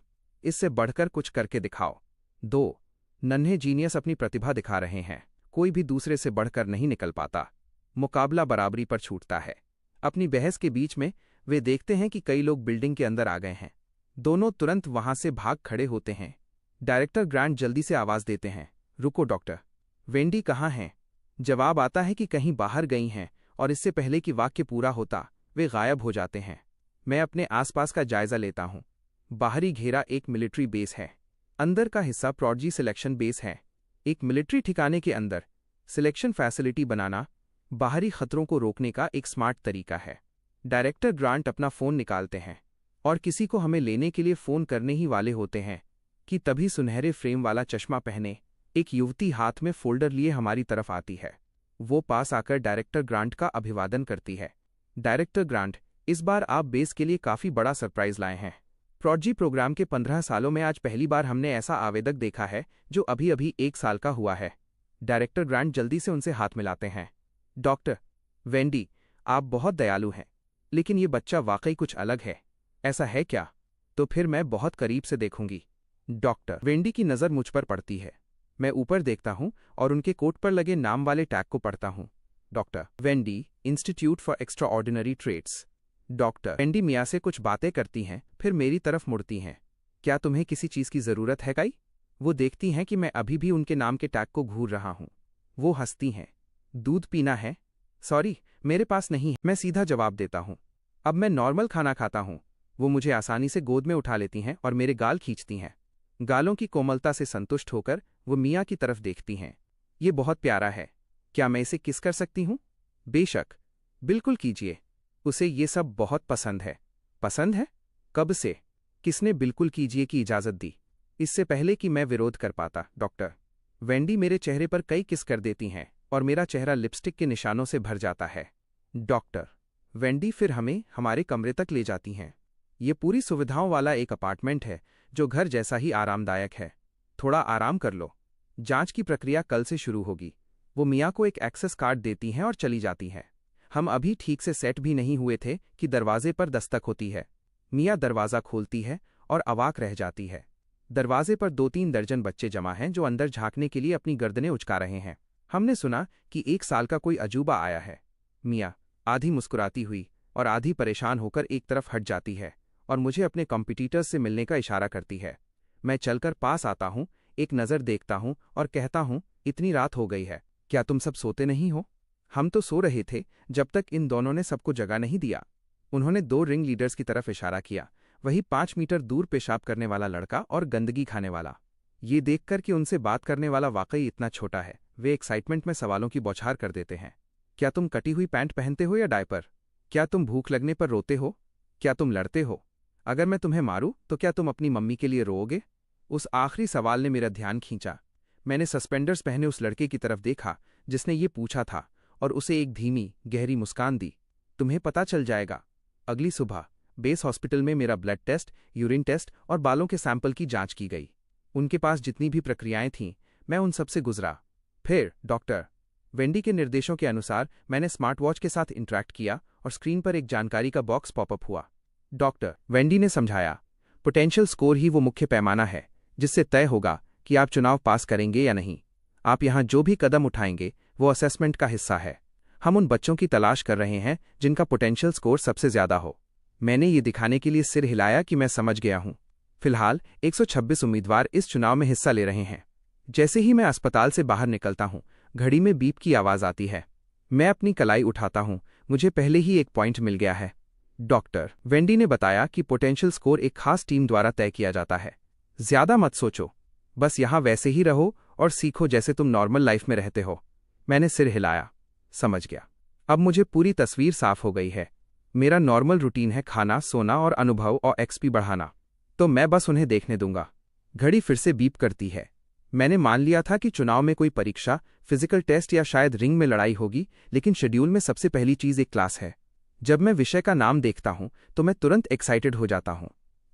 A: इससे बढ़कर कुछ करके दिखाओ। 2 नन्हे जीनियस अपनी प्रतिभा दिखा रहे हैं। कोई भी दूसरे से बढ़कर नहीं निकल पाता। मुकाबला बराबरी पर छूटता है। अपनी बहस के बीच में वे देखते हैं कि कई लोग बिल्डिंग के अंदर आ गए हैं। दोनों तुरंत वहां से भाग खड़े होते हैं। डायरेक्टर ग्रांट जल्दी से आवाज देते हैं, रुको डॉक्टर, वेंडी कहाँ हैं? जवाब आता है कि कहीं बाहर गई हैं, और इससे पहले कि वाक्य पूरा होता, वे गायब हो जाते हैं। मैं अपने आसपास का जायजा लेता हूं। बाहरी घेरा एक मिलिट्री बेस है। अंदर का हिस्सा प्रोडजी सिलेक्शन बेस है। एक मिलिट्री ठिकाने के अंदर सिलेक्शन फैसिलिटी बनाना बाहरी खतरों को रोकने का एक स्मार्ट तरीका है। डायरेक्टर ग्रांट अपना फोन निकालते हैं और किसी को हमें लेने के लिए फोन करने ही वाले होते हैं कि तभी सुनहरे फ्रेम वाला चश्मा पहने एक युवती हाथ में फोल्डर लिए हमारी तरफ आती है। वो पास आकर डायरेक्टर ग्रांट का अभिवादन करती है। डायरेक्टर ग्रांट, इस बार आप बेस के लिए काफी बड़ा सरप्राइज लाए हैं। प्रोडजी प्रोग्राम के 15 सालों में आज पहली बार हमने ऐसा आवेदक देखा है जो अभी अभी 1 साल का हुआ है। डायरेक्टर ग्रांट जल्दी से उनसे हाथ मिलाते हैं। डॉक्टर वेंडी, आप बहुत दयालु हैं, लेकिन ये बच्चा वाकई कुछ अलग है। ऐसा है क्या? तो फिर मैं बहुत करीब से देखूंगी। डॉक्टर वेंडी की नज़र मुझ पर पड़ती है। मैं ऊपर देखता हूं और उनके कोट पर लगे नाम वाले टैग को पढ़ता हूं। Doctor Wendy, institute for extraordinary trades. Doctor Wendy Mia से कुछ बातें करती हैं, फिर मेरी तरफ मुड़ती हैं। क्या तुम्हें किसी चीज की जरूरत है काई? वो देखती हैं कि मैं अभी भी उनके नाम के टैग को घूर रहा हूं। वो हंसती हैं। दूध पीना है? सॉरी, मेरे पास नहीं है, मैं सीधा जवाब देता हूं। अब मैं नॉर्मल खाना खाता हूं। वो मुझे आसानी से गोद में उठा लेती हैं और मेरे गाल खींचती हैं। गालों की कोमलता से संतुष्ट होकर वो मिया की तरफ देखती हैं। ये बहुत प्यारा है। क्या मैं इसे किस कर सकती हूं? बेशक, बिल्कुल कीजिए। उसे ये सब बहुत पसंद है। पसंद है? कब से? किसने बिल्कुल कीजिए की इजाजत दी? इससे पहले कि मैं विरोध कर पाता। डॉक्टर वेंडी मेरे चेहरे पर कई किस कर देती हैं और मेरा चेहरा लिपस्टिक के निशानों से भर जाता है। डॉक्टर वेंडी फिर हमें हमारे कमरे तक ले जाती हैं। ये पूरी सुविधाओं वाला एक अपार्टमेंट है जो घर जैसा ही आरामदायक है। थोड़ा आराम कर लो। जांच की प्रक्रिया कल से शुरू होगी। वो मिया को एक एक्सेस कार्ड देती हैं और चली जाती हैं। हम अभी ठीक से सेट भी नहीं हुए थे कि दरवाजे पर दस्तक होती है। मिया दरवाज़ा खोलती है और अवाक रह जाती है। दरवाजे पर 2-3 दर्जन बच्चे जमा हैं जो अंदर झांकने के लिए अपनी गर्दनें उचका रहे हैं। हमने सुना कि 1 साल का कोई अजूबा आया है। मिया आधी मुस्कुराती हुई और आधी परेशान होकर एक तरफ हट जाती है और मुझे अपने कॉम्पिटिटर्स से मिलने का इशारा करती है। मैं चलकर पास आता हूं, एक नज़र देखता हूं और कहता हूं, इतनी रात हो गई है, क्या तुम सब सोते नहीं हो? हम तो सो रहे थे जब तक इन दोनों ने सबको जगा नहीं दिया। उन्होंने 2 रिंग लीडर्स की तरफ इशारा किया, वही 5 मीटर दूर पेशाब करने वाला लड़का और गंदगी खाने वाला। ये देखकर कि उनसे बात करने वाला वाकई इतना छोटा है, वे एक्साइटमेंट में सवालों की बौछार कर देते हैं। क्या तुम कटी हुई पैंट पहनते हो या डायपर? क्या तुम भूख लगने पर रोते हो? क्या तुम लड़ते हो? अगर मैं तुम्हें मारूं तो क्या तुम अपनी मम्मी के लिए रोओगे? उस आखिरी सवाल ने मेरा ध्यान खींचा। मैंने सस्पेंडर्स पहने उस लड़के की तरफ देखा जिसने ये पूछा था, और उसे एक धीमी गहरी मुस्कान दी। तुम्हें पता चल जाएगा। अगली सुबह बेस हॉस्पिटल में मेरा ब्लड टेस्ट, यूरिन टेस्ट और बालों के सैंपल की जांच की गई। उनके पास जितनी भी प्रक्रियाएं थीं, मैं उन सब से गुजरा। फिर डॉक्टर वेंडी के निर्देशों के अनुसार मैंने स्मार्ट वॉच के साथ इंटरैक्ट किया और स्क्रीन पर एक जानकारी का बॉक्स पॉपअप हुआ। डॉक्टर वेंडी ने समझाया, पोटेंशियल स्कोर ही वो मुख्य पैमाना है जिससे तय होगा कि आप चुनाव पास करेंगे या नहीं। आप यहां जो भी कदम उठाएंगे वो असेसमेंट का हिस्सा है। हम उन बच्चों की तलाश कर रहे हैं जिनका पोटेंशियल स्कोर सबसे ज्यादा हो। मैंने ये दिखाने के लिए सिर हिलाया कि मैं समझ गया हूं। फिलहाल 126 उम्मीदवार इस चुनाव में हिस्सा ले रहे हैं। जैसे ही मैं अस्पताल से बाहर निकलता हूं, घड़ी में बीप की आवाज आती है। मैं अपनी कलाई उठाता हूं, मुझे पहले ही एक पॉइंट मिल गया है। डॉक्टर वेंडी ने बताया कि पोटेंशियल स्कोर एक खास टीम द्वारा तय किया जाता है। ज्यादा मत सोचो, बस यहां वैसे ही रहो और सीखो जैसे तुम नॉर्मल लाइफ में रहते हो। मैंने सिर हिलाया, समझ गया। अब मुझे पूरी तस्वीर साफ हो गई है। मेरा नॉर्मल रूटीन है खाना, सोना और अनुभव और एक्सपी बढ़ाना, तो मैं बस उन्हें देखने दूंगा। घड़ी फिर से बीप करती है। मैंने मान लिया था कि चुनाव में कोई परीक्षा, फिजिकल टेस्ट या शायद रिंग में लड़ाई होगी, लेकिन शेड्यूल में सबसे पहली चीज एक क्लास है। जब मैं विषय का नाम देखता हूं तो मैं तुरंत एक्साइटेड हो जाता हूं।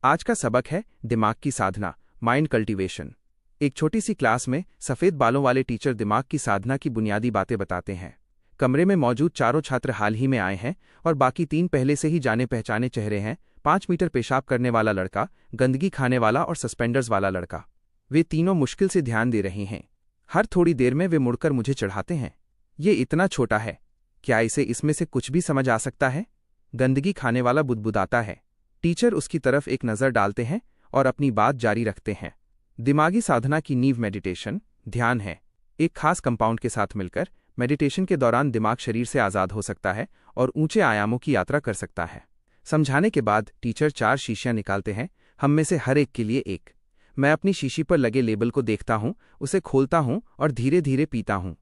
A: आज का सबक है दिमाग की साधना, माइंड कल्टीवेशन। एक छोटी सी क्लास में सफेद बालों वाले टीचर दिमाग की साधना की बुनियादी बातें बताते हैं। कमरे में मौजूद चारों छात्र हाल ही में आए हैं और बाकी 3 पहले से ही जाने पहचाने चेहरे हैं। 5 मीटर पेशाब करने वाला लड़का, गंदगी खाने वाला और सस्पेंडर्स वाला लड़का। वे तीनों मुश्किल से ध्यान दे रहे हैं। हर थोड़ी देर में वे मुड़कर मुझे चढ़ाते हैं। ये इतना छोटा है, क्या इसे इसमें से कुछ भी समझ आ सकता है? गंदगी खाने वाला बुदबुदाता है। टीचर उसकी तरफ एक नज़र डालते हैं और अपनी बात जारी रखते हैं। दिमागी साधना की नींव मेडिटेशन, ध्यान है। एक खास कंपाउंड के साथ मिलकर मेडिटेशन के दौरान दिमाग शरीर से आज़ाद हो सकता है और ऊंचे आयामों की यात्रा कर सकता है। समझाने के बाद टीचर 4 शीशियां निकालते हैं, हम में से हर एक के लिए एक। मैं अपनी शीशी पर लगे लेबल को देखता हूं, उसे खोलता हूं और धीरे धीरे पीता हूं।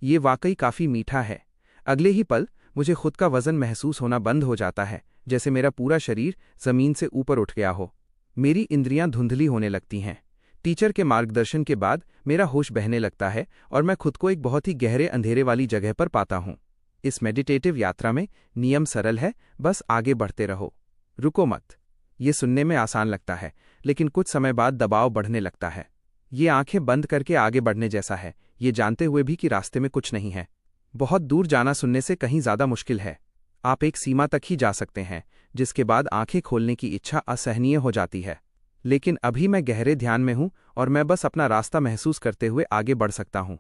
A: ये वाकई काफी मीठा है। अगले ही पल मुझे खुद का वजन महसूस होना बंद हो जाता है, जैसे मेरा पूरा शरीर जमीन से ऊपर उठ गया हो। मेरी इंद्रियां धुंधली होने लगती हैं। टीचर के मार्गदर्शन के बाद मेरा होश बहने लगता है और मैं खुद को एक बहुत ही गहरे अंधेरे वाली जगह पर पाता हूं। इस मेडिटेटिव यात्रा में नियम सरल है, बस आगे बढ़ते रहो, रुको मत। ये सुनने में आसान लगता है, लेकिन कुछ समय बाद दबाव बढ़ने लगता है। ये आंखें बंद करके आगे बढ़ने जैसा है, ये जानते हुए भी कि रास्ते में कुछ नहीं है। बहुत दूर जाना सुनने से कहीं ज्यादा मुश्किल है। आप एक सीमा तक ही जा सकते हैं, जिसके बाद आंखें खोलने की इच्छा असहनीय हो जाती है। लेकिन अभी मैं गहरे ध्यान में हूं और मैं बस अपना रास्ता महसूस करते हुए आगे बढ़ सकता हूं।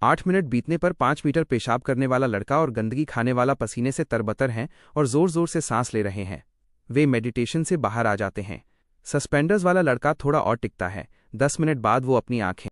A: 8 मिनट बीतने पर 5 मीटर पेशाब करने वाला लड़का और गंदगी खाने वाला पसीने से तरबतर हैं और जोर जोर से सांस ले रहे हैं। वे मेडिटेशन से बाहर आ जाते हैं। सस्पेंडर्स वाला लड़का थोड़ा और टिकता है। 10 मिनट बाद वो अपनी आंखें